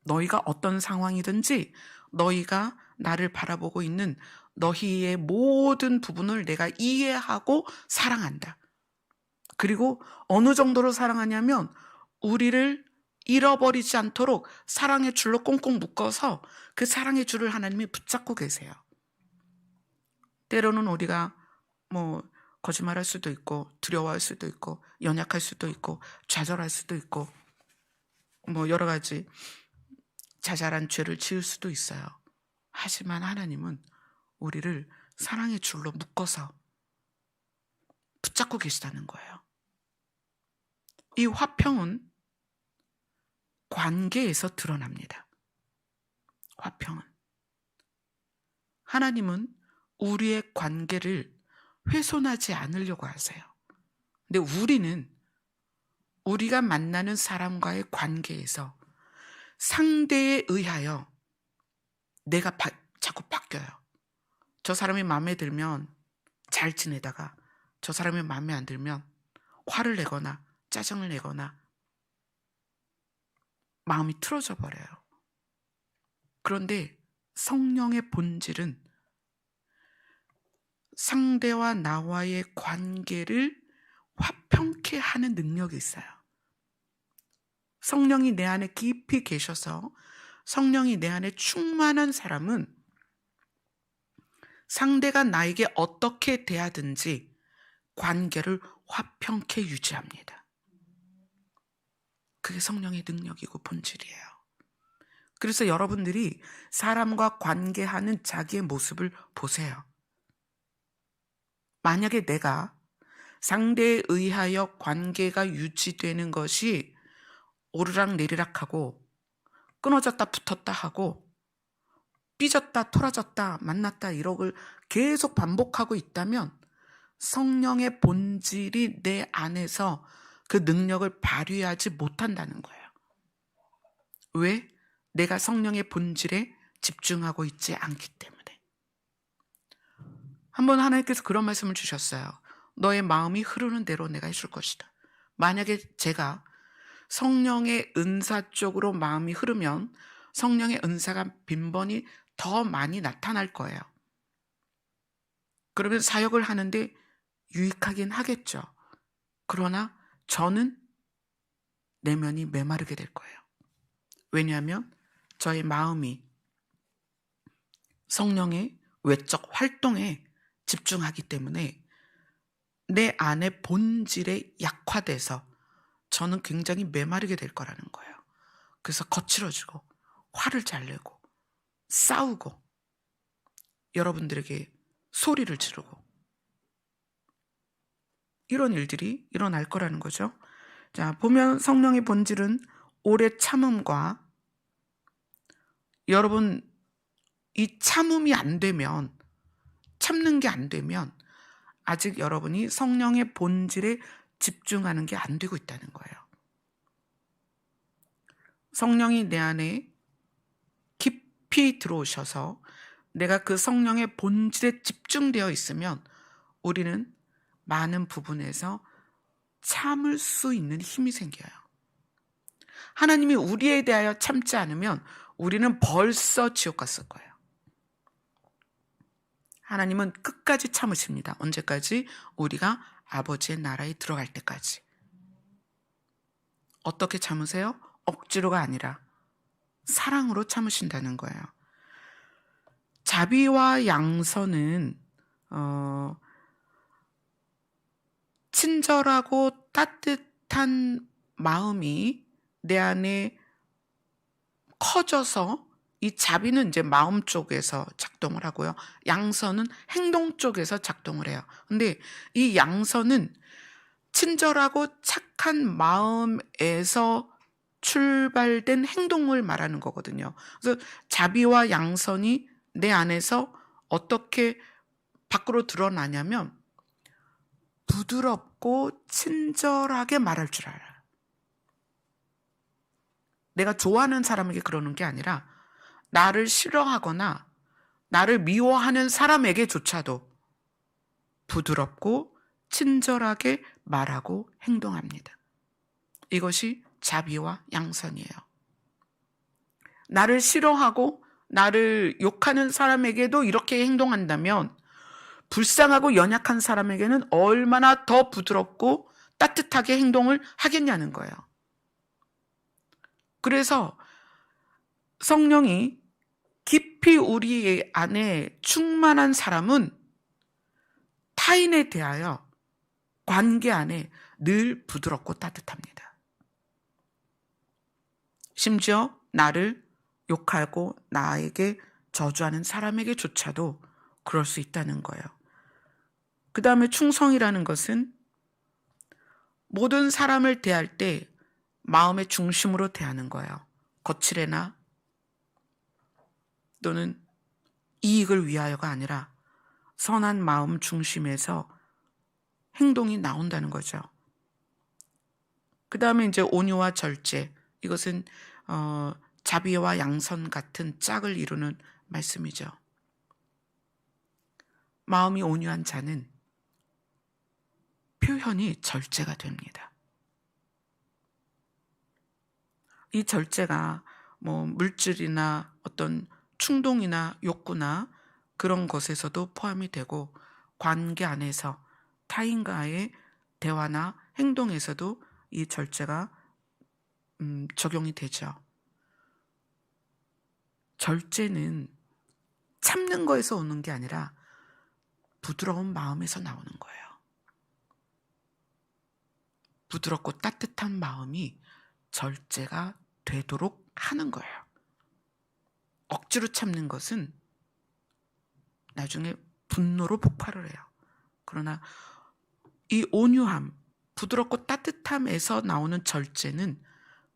너희가 어떤 상황이든지 너희가 나를 바라보고 있는 너희의 모든 부분을 내가 이해하고 사랑한다. 그리고 어느 정도로 사랑하냐면 우리를 잃어버리지 않도록 사랑의 줄로 꽁꽁 묶어서 그 사랑의 줄을 하나님이 붙잡고 계세요. 때로는 우리가 거짓말할 수도 있고 두려워할 수도 있고 연약할 수도 있고 좌절할 수도 있고 여러 가지 자잘한 죄를 지을 수도 있어요. 하지만 하나님은 우리를 사랑의 줄로 묶어서 붙잡고 계시다는 거예요. 이 화평은 관계에서 드러납니다. 화평은. 하나님은 우리의 관계를 훼손하지 않으려고 하세요. 근데 우리는 우리가 만나는 사람과의 관계에서 상대에 의하여 내가 자꾸 바뀌어요. 저 사람이 마음에 들면 잘 지내다가 저 사람이 마음에 안 들면 화를 내거나 짜증을 내거나 마음이 틀어져 버려요. 그런데 성령의 본질은 상대와 나와의 관계를 화평케 하는 능력이 있어요. 성령이 내 안에 깊이 계셔서 성령이 내 안에 충만한 사람은 상대가 나에게 어떻게 대하든지 관계를 화평케 유지합니다. 그게 성령의 능력이고 본질이에요. 그래서 여러분들이 사람과 관계하는 자기의 모습을 보세요. 만약에 내가 상대에 의하여 관계가 유지되는 것이 오르락내리락하고 끊어졌다 붙었다 하고 삐졌다 토라졌다 만났다 이러고 계속 반복하고 있다면 성령의 본질이 내 안에서 그 능력을 발휘하지 못한다는 거예요. 왜? 내가 성령의 본질에 집중하고 있지 않기 때문에. 한번 하나님께서 그런 말씀을 주셨어요. 너의 마음이 흐르는 대로 내가 해줄 것이다. 만약에 제가 성령의 은사 쪽으로 마음이 흐르면 성령의 은사가 빈번히 더 많이 나타날 거예요. 그러면 사역을 하는데 유익하긴 하겠죠. 그러나 저는 내면이 메마르게 될 거예요. 왜냐하면 저의 마음이 성령의 외적 활동에 집중하기 때문에 내 안의 본질에 약화돼서 저는 굉장히 메마르게 될 거라는 거예요. 그래서 거칠어지고 화를 잘 내고 싸우고 여러분들에게 소리를 지르고 이런 일들이 일어날 거라는 거죠. 자, 보면 성령의 본질은 오래 참음과 여러분 이 참음이 안 되면 참는 게 안 되면 아직 여러분이 성령의 본질에 집중하는 게 안 되고 있다는 거예요. 성령이 내 안에 깊이 들어오셔서 내가 그 성령의 본질에 집중되어 있으면 우리는 많은 부분에서 참을 수 있는 힘이 생겨요. 하나님이 우리에 대하여 참지 않으면 우리는 벌써 지옥 갔을 거예요. 하나님은 끝까지 참으십니다. 언제까지? 우리가 아버지의 나라에 들어갈 때까지. 어떻게 참으세요? 억지로가 아니라 사랑으로 참으신다는 거예요. 자비와 양선은 친절하고 따뜻한 마음이 내 안에 커져서 이 자비는 이제 마음 쪽에서 작동을 하고요. 양선은 행동 쪽에서 작동을 해요. 근데 이 양선은 친절하고 착한 마음에서 출발된 행동을 말하는 거거든요. 그래서 자비와 양선이 내 안에서 어떻게 밖으로 드러나냐면 부드럽고 친절하게 말할 줄 알아요. 내가 좋아하는 사람에게 그러는 게 아니라 나를 싫어하거나 나를 미워하는 사람에게조차도 부드럽고 친절하게 말하고 행동합니다. 이것이 자비와 양선이에요. 나를 싫어하고 나를 욕하는 사람에게도 이렇게 행동한다면 불쌍하고 연약한 사람에게는 얼마나 더 부드럽고 따뜻하게 행동을 하겠냐는 거예요. 그래서 성령이 깊이 우리 안에 충만한 사람은 타인에 대하여 관계 안에 늘 부드럽고 따뜻합니다. 심지어 나를 욕하고 나에게 저주하는 사람에게조차도 그럴 수 있다는 거예요. 그 다음에 충성이라는 것은 모든 사람을 대할 때 마음의 중심으로 대하는 거예요. 거칠애나 또는 이익을 위하여가 아니라 선한 마음 중심에서 행동이 나온다는 거죠. 그 다음에 이제 온유와 절제, 이것은 자비와 양선 같은 짝을 이루는 말씀이죠. 마음이 온유한 자는 표현이 절제가 됩니다. 이 절제가 뭐 물질이나 어떤 충동이나 욕구나 그런 것에서도 포함이 되고, 관계 안에서 타인과의 대화나 행동에서도 이 절제가 적용이 되죠. 절제는 참는 거에서 오는 게 아니라 부드러운 마음에서 나오는 거예요. 부드럽고 따뜻한 마음이 절제가 되도록 하는 거예요. 억지로 참는 것은 나중에 분노로 폭발을 해요. 그러나 이 온유함, 부드럽고 따뜻함에서 나오는 절제는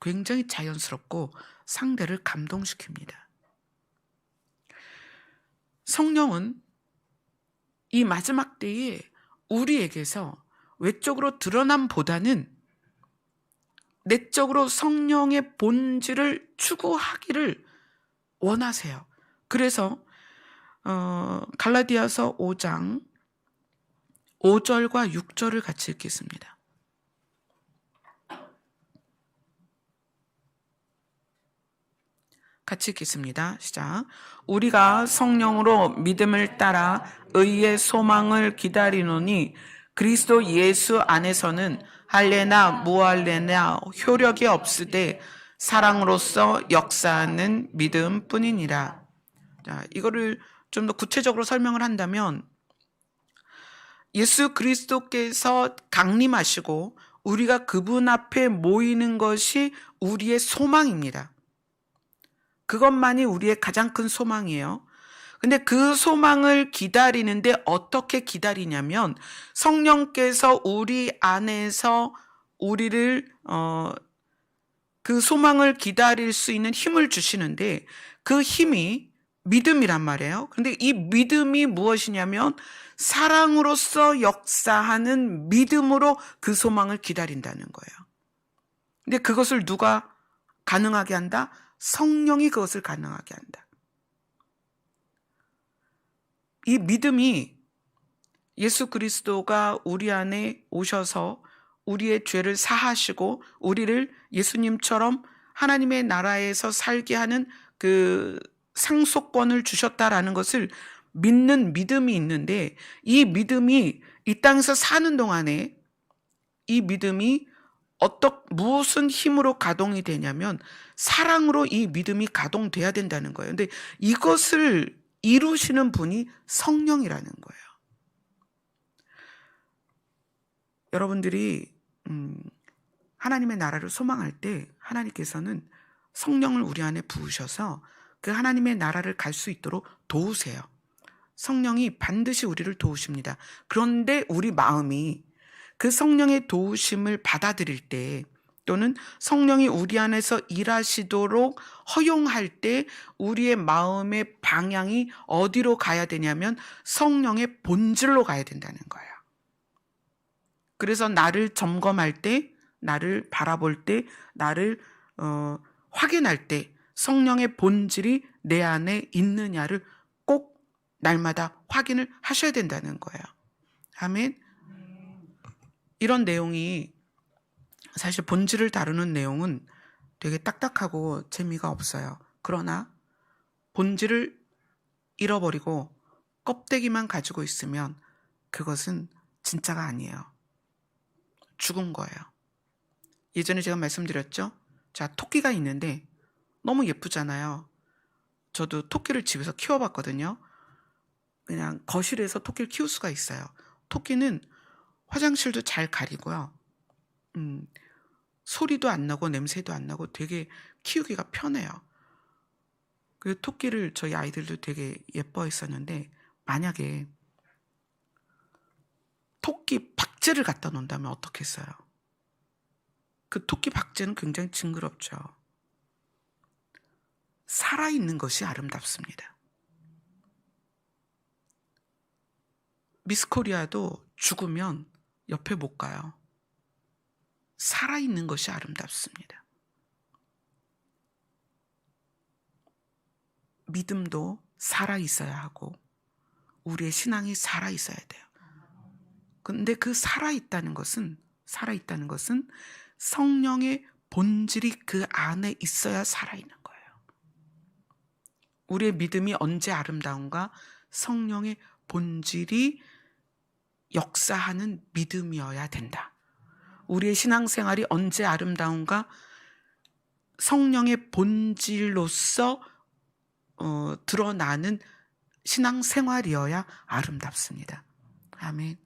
굉장히 자연스럽고 상대를 감동시킵니다. 성령은 이 마지막 때에 우리에게서 외적으로 드러남보다는 내적으로 성령의 본질을 추구하기를 원하세요. 그래서 갈라디아서 5장 5절과 6절을 같이 읽겠습니다. 같이 읽겠습니다. 시작. 우리가 성령으로 믿음을 따라 의의 소망을 기다리노니 그리스도 예수 안에서는 할례나 무할례나 효력이 없으되 사랑으로서 역사하는 믿음뿐이니라. 자, 이거를 좀 더 구체적으로 설명을 한다면, 예수 그리스도께서 강림하시고 우리가 그분 앞에 모이는 것이 우리의 소망입니다. 그것만이 우리의 가장 큰 소망이에요. 근데 그 소망을 기다리는데 어떻게 기다리냐면, 성령께서 우리 안에서 우리를 그 소망을 기다릴 수 있는 힘을 주시는데, 그 힘이 믿음이란 말이에요. 근데 이 믿음이 무엇이냐면 사랑으로서 역사하는 믿음으로 그 소망을 기다린다는 거예요. 근데 그것을 누가 가능하게 한다? 성령이 그것을 가능하게 한다. 이 믿음이 예수 그리스도가 우리 안에 오셔서 우리의 죄를 사하시고 우리를 예수님처럼 하나님의 나라에서 살게 하는 그 상속권을 주셨다라는 것을 믿는 믿음이 있는데, 이 믿음이 이 땅에서 사는 동안에 이 믿음이 무슨 힘으로 가동이 되냐면 사랑으로 이 믿음이 가동돼야 된다는 거예요. 근데 이것을 이루시는 분이 성령이라는 거예요. 여러분들이 하나님의 나라를 소망할 때 하나님께서는 성령을 우리 안에 부으셔서 그 하나님의 나라를 갈 수 있도록 도우세요. 성령이 반드시 우리를 도우십니다. 그런데 우리 마음이 그 성령의 도우심을 받아들일 때, 또는 성령이 우리 안에서 일하시도록 허용할 때 우리의 마음의 방향이 어디로 가야 되냐면 성령의 본질로 가야 된다는 거예요. 그래서 나를 점검할 때, 나를 바라볼 때, 나를 확인할 때 성령의 본질이 내 안에 있느냐를 꼭 날마다 확인을 하셔야 된다는 거예요. 아멘. 이런 내용이, 사실 본질을 다루는 내용은 되게 딱딱하고 재미가 없어요. 그러나 본질을 잃어버리고 껍데기만 가지고 있으면 그것은 진짜가 아니에요. 죽은 거예요. 예전에 제가 말씀드렸죠? 자, 토끼가 있는데 너무 예쁘잖아요. 저도 토끼를 집에서 키워봤거든요. 그냥 거실에서 토끼를 키울 수가 있어요. 토끼는 화장실도 잘 가리고요. 소리도 안 나고 냄새도 안 나고 되게 키우기가 편해요. 그 토끼를 저희 아이들도 되게 예뻐했었는데 만약에 토끼 박제를 갖다 놓는다면 어떻겠어요? 그 토끼 박제는 굉장히 징그럽죠. 살아있는 것이 아름답습니다. 미스코리아도 죽으면 옆에 못 가요. 살아있는 것이 아름답습니다. 믿음도 살아있어야 하고 우리의 신앙이 살아있어야 돼요. 근데 그 살아있다는 것은 성령의 본질이 그 안에 있어야 살아있는 거예요. 우리의 믿음이 언제 아름다운가? 성령의 본질이 역사하는 믿음이어야 된다. 우리의 신앙생활이 언제 아름다운가? 성령의 본질로서 드러나는 신앙생활이어야 아름답습니다. 아멘.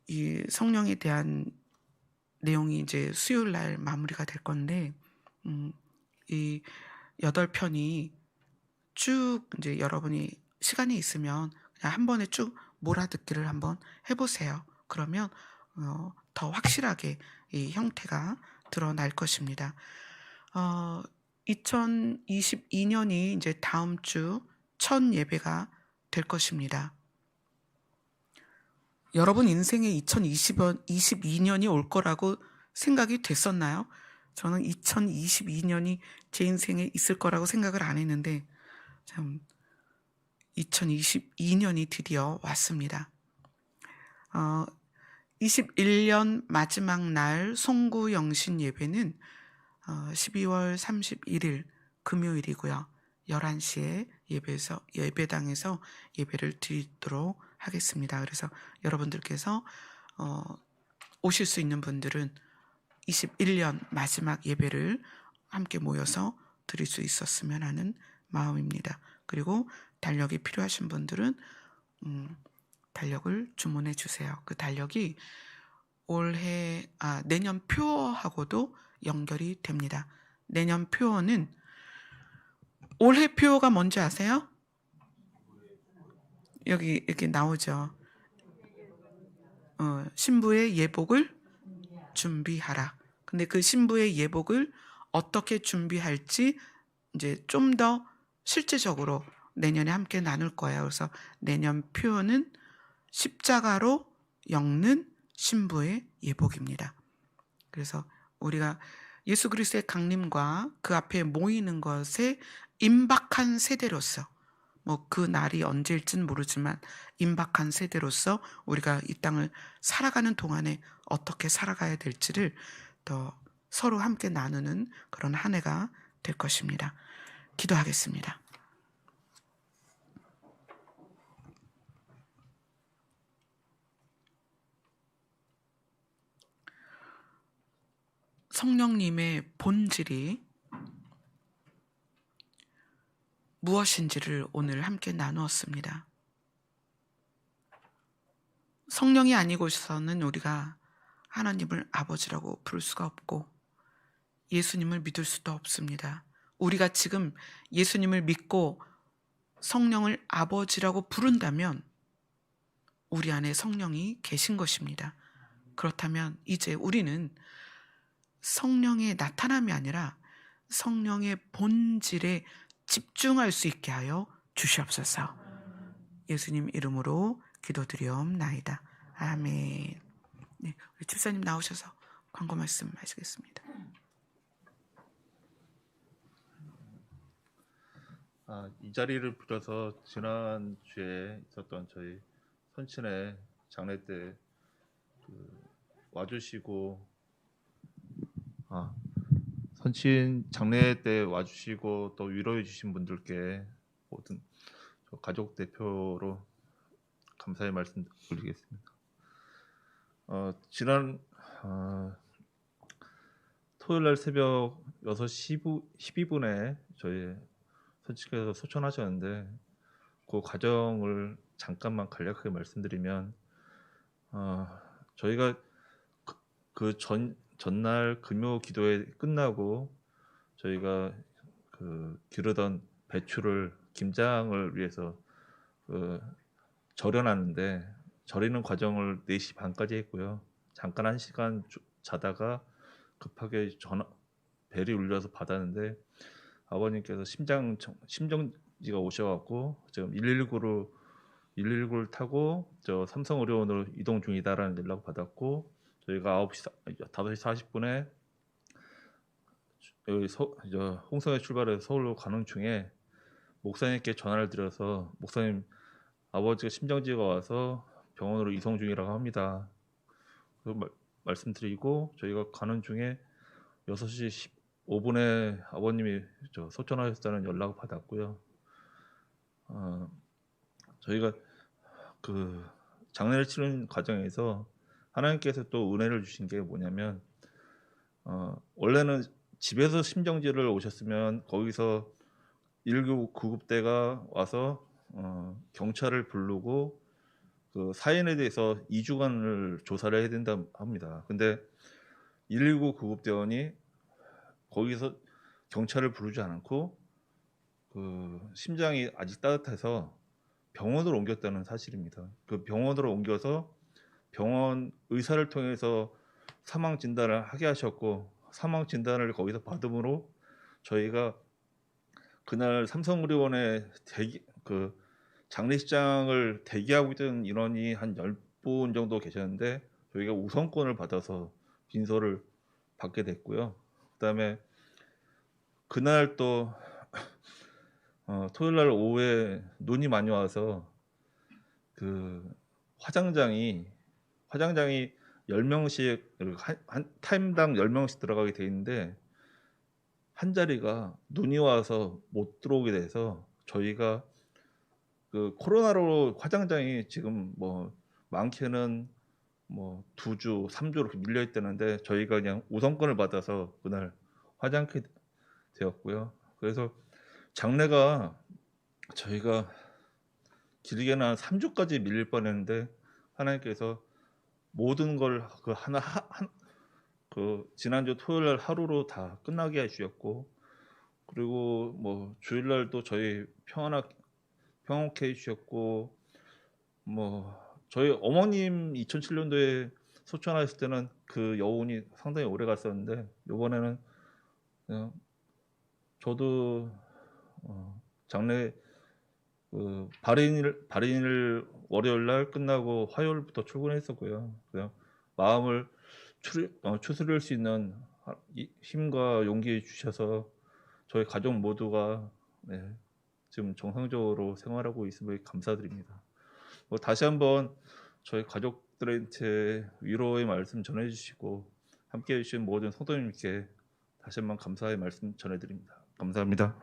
이 성령에 대한 내용이 이제 수요일 날 마무리가 될 건데, 이 8편이 쭉 이제 여러분이 시간이 있으면 그냥 한 번에 쭉 몰아듣기를 한번 해보세요. 그러면 더 확실하게 이 형태가 드러날 것입니다. 2022년이 이제 다음 주 첫 예배가 될 것입니다. 여러분 인생에 2022년이 올 거라고 생각이 됐었나요? 저는 2022년이 제 인생에 있을 거라고 생각을 안 했는데 참 2022년이 드디어 왔습니다. 21년 마지막 날 송구 영신 예배는 12월 31일 금요일이고요. 11시에 예배당에서 예배를 드리도록 하겠습니다. 그래서 여러분들께서 오실 수 있는 분들은 21년 마지막 예배를 함께 모여서 드릴 수 있었으면 하는 마음입니다. 그리고 달력이 필요하신 분들은 달력을 주문해 주세요. 그 달력이 내년 표어하고도 연결이 됩니다. 내년 표어는 올해 표어가 뭔지 아세요? 여기 이렇게 나오죠. 신부의 예복을 준비하라. 근데 그 신부의 예복을 어떻게 준비할지 이제 좀 더 실제적으로 내년에 함께 나눌 거예요. 그래서 내년 표어는 십자가로 엮는 신부의 예복입니다. 그래서 우리가 예수 그리스도의 강림과 그 앞에 모이는 것에 임박한 세대로서 그 날이 언제일지는 모르지만 임박한 세대로서 우리가 이 땅을 살아가는 동안에 어떻게 살아가야 될지를 더 서로 함께 나누는 그런 한 해가 될 것입니다. 기도하겠습니다. 성령님의 본질이 무엇인지를 오늘 함께 나누었습니다. 성령이 아니고서는 우리가 하나님을 아버지라고 부를 수가 없고 예수님을 믿을 수도 없습니다. 우리가 지금 예수님을 믿고 성령을 아버지라고 부른다면 우리 안에 성령이 계신 것입니다. 그렇다면 이제 우리는 성령의 나타남이 아니라 성령의 본질에 집중할 수 있게 하여 주시옵소서. 예수님 이름으로 기도드리옵나이다. 아멘. 네, 우리 집사님 나오셔서 광고 말씀 하시겠습니다. 이 자리를 빌어서 지난주에 있었던 저희 선친의 장례 때 와주시고 선친 장례 때 와주시고 또 위로해 주신 분들께 모든 가족 대표로 감사의 말씀 올리겠습니다. 지난 토요일날 새벽 6시 12분에 저희 선친께서 소천하셨는데 그 과정을 잠깐만 간략하게 말씀드리면 저희가 그 전날 금요 기도회 끝나고 저희가 그 기르던 배추를 김장을 위해서 절여놨는데 절이는 과정을 4시 반까지 했고요. 잠깐 1시간 자다가 급하게 벨이 울려서 받았는데 아버님께서 심정지가 오셔갖고 지금 119를 타고 저 삼성의료원으로 이동 중이다라는 연락 받았고 저희가 5시 40분에 여기 홍성에 출발해서 서울로 가는 중에 목사님께 전화를 드려서 목사님 아버지가 심정지가 와서 병원으로 이송 중이라고 합니다. 말씀드리고 저희가 가는 중에 6시 15분에 아버님이 소천하셨다는 연락을 받았고요. 저희가 그 장례를 치르는 과정에서 하나님께서 또 은혜를 주신 게 뭐냐면 원래는 집에서 심정지를 오셨으면 거기서 119 구급대가 와서 경찰을 부르고 그 사인에 대해서 2주간을 조사를 해야 된다 합니다. 근데 119 구급대원이 거기서 경찰을 부르지 않고 그 심장이 아직 따뜻해서 병원으로 옮겼다는 사실입니다. 그 병원으로 옮겨서 병원 의사를 통해서 사망 진단을 하게 하셨고 사망 진단을 거기서 받음으로 저희가 그날 삼성의료원에 그 장례식장을 대기하고 있던 인원이 한 10분 정도 계셨는데 저희가 우선권을 받아서 빈소를 받게 됐고요. 그다음에 그날 또 토요일 날 오후에 눈이 많이 와서 그 화장장이 10명씩 한 타임당 10명씩 들어가게 돼 있는데 한 자리가 눈이 와서 못 들어오게 돼서 저희가 그 코로나로 화장장이 지금 뭐 많게는 뭐 2주, 3주 이렇게 밀려 있다는데 저희가 그냥 우선권을 받아서 그날 화장케 되었고요. 그래서 장례가 저희가 길게는 한 3주까지 밀릴 뻔했는데 하나님께서 모든 걸 그 지난주 토요일 날 하루로 다 끝나게 해주셨고 그리고 뭐 주일 날도 저희 평온케 해주셨고 뭐 저희 어머님 2007년도에 소천하셨을 때는 그 여운이 상당히 오래 갔었는데 이번에는 그냥 저도 장례 그 발인일 월요일 날 끝나고 화요일부터 출근했었고요. 그냥 마음을 추스릴 수 있는 힘과 용기 주셔서 저희 가족 모두가 지금 정상적으로 생활하고 있음을 감사드립니다. 다시 한번 저희 가족들한테 위로의 말씀 전해주시고 함께해 주신 모든 성도님께 다시 한번 감사의 말씀 전해드립니다. 감사합니다.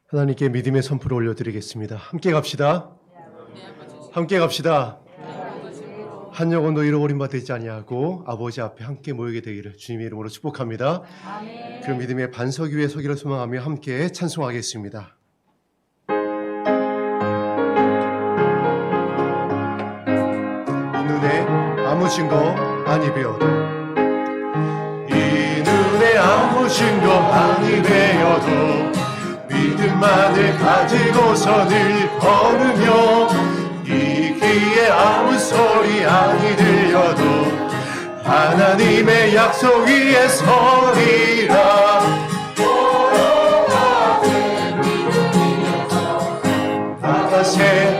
하나님께 믿음의 선포를 올려드리겠습니다. 함께 갑시다. 함께 갑시다. 한 영혼도 잃어버린 바 되지 아니하고 아버지 앞에 함께 모이게 되기를 주님의 이름으로 축복합니다. 아멘. 그 믿음의 반석 위에 서기를 소망하며 함께 찬송하겠습니다. 이 눈에 아무 증거 아니 되어도 이 눈에 아무 증거 아니 되어도 믿음만을 가지고서 늘 걸으며 이 귀에 아무 소리 아니 들려도 하나님의 약속 위에 서리라.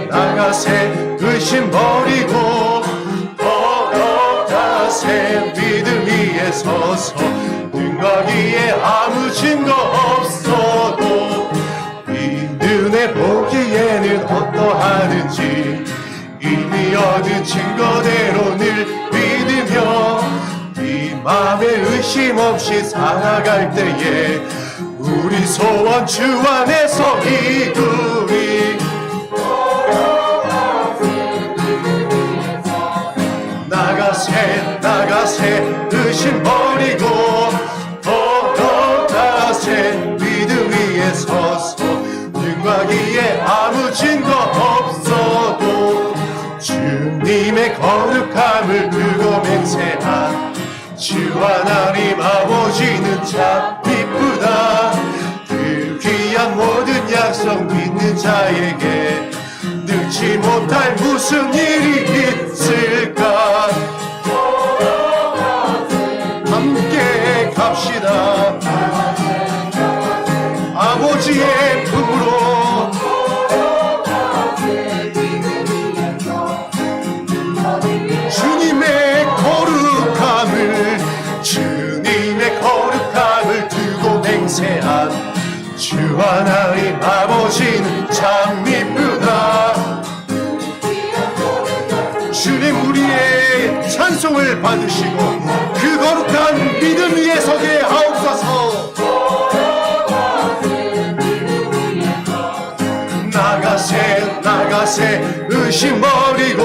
나가세 의심 버리고 걸어가세 믿음 위에 서서 등과 위에 아무 증거 없어도 이 눈에 보기에는 어떠하는지 이미 얻은 증거대로 늘 믿으며 이 맘에 의심 없이 살아갈 때에 우리 소원 주 안에서 이루리. 나가세 의심 버리고 걸어가세 믿음 위에 서서 눈과 귀에 아무 증거 없어도 주님의 거룩한 주 하나님 아버지는 참 이쁘다. 그 귀한 모든 약속 믿는 자에게 능치 못할 무슨 일이 있을까. 함께 갑시다. 아버지의 품으로 주님의 거룩함을 두고 맹세한 주 하나님 아버지는 참 이쁘다. 주님 우리의 찬송을 받으시고 그 거룩한 믿음 위에 서게 하옵소서. 나가세 의심 버리고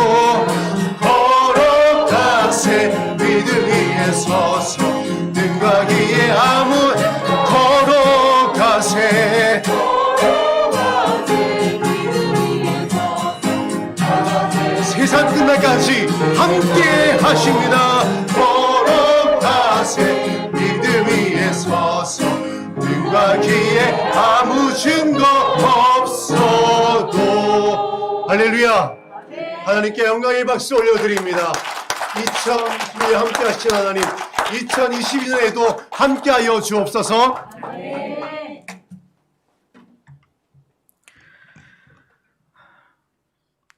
걸어가세 믿음 위에 서서 능과 기에 아무 걸어가세. 세상 끝날까지 함께 하십니다. 걸어가세 믿음 위에 서서 능과 기에 아무 증거 없어도. 할렐루야. 하나님께 영광의 박수 올려드립니다. 2020년에 함께 하신 하나님, 2022년에도 함께하여 주옵소서.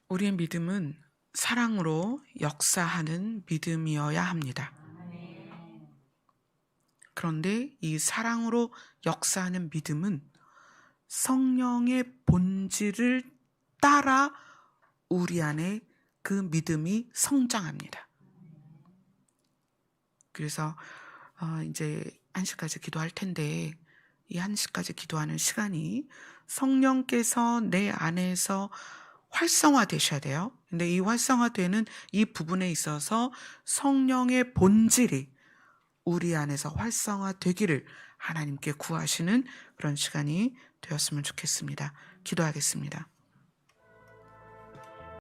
우리의 믿음은 사랑으로 역사하는 믿음이어야 합니다. 그런데 이 사랑으로 역사하는 믿음은 성령의 본질을 따라 우리 안에 그 믿음이 성장합니다. 그래서 이제 1시까지 기도할 텐데 이 1시까지 기도하는 시간이 성령께서 내 안에서 활성화되셔야 돼요. 근데 이 활성화되는 이 부분에 있어서 성령의 본질이 우리 안에서 활성화되기를 하나님께 구하시는 그런 시간이 되었으면 좋겠습니다. 기도하겠습니다.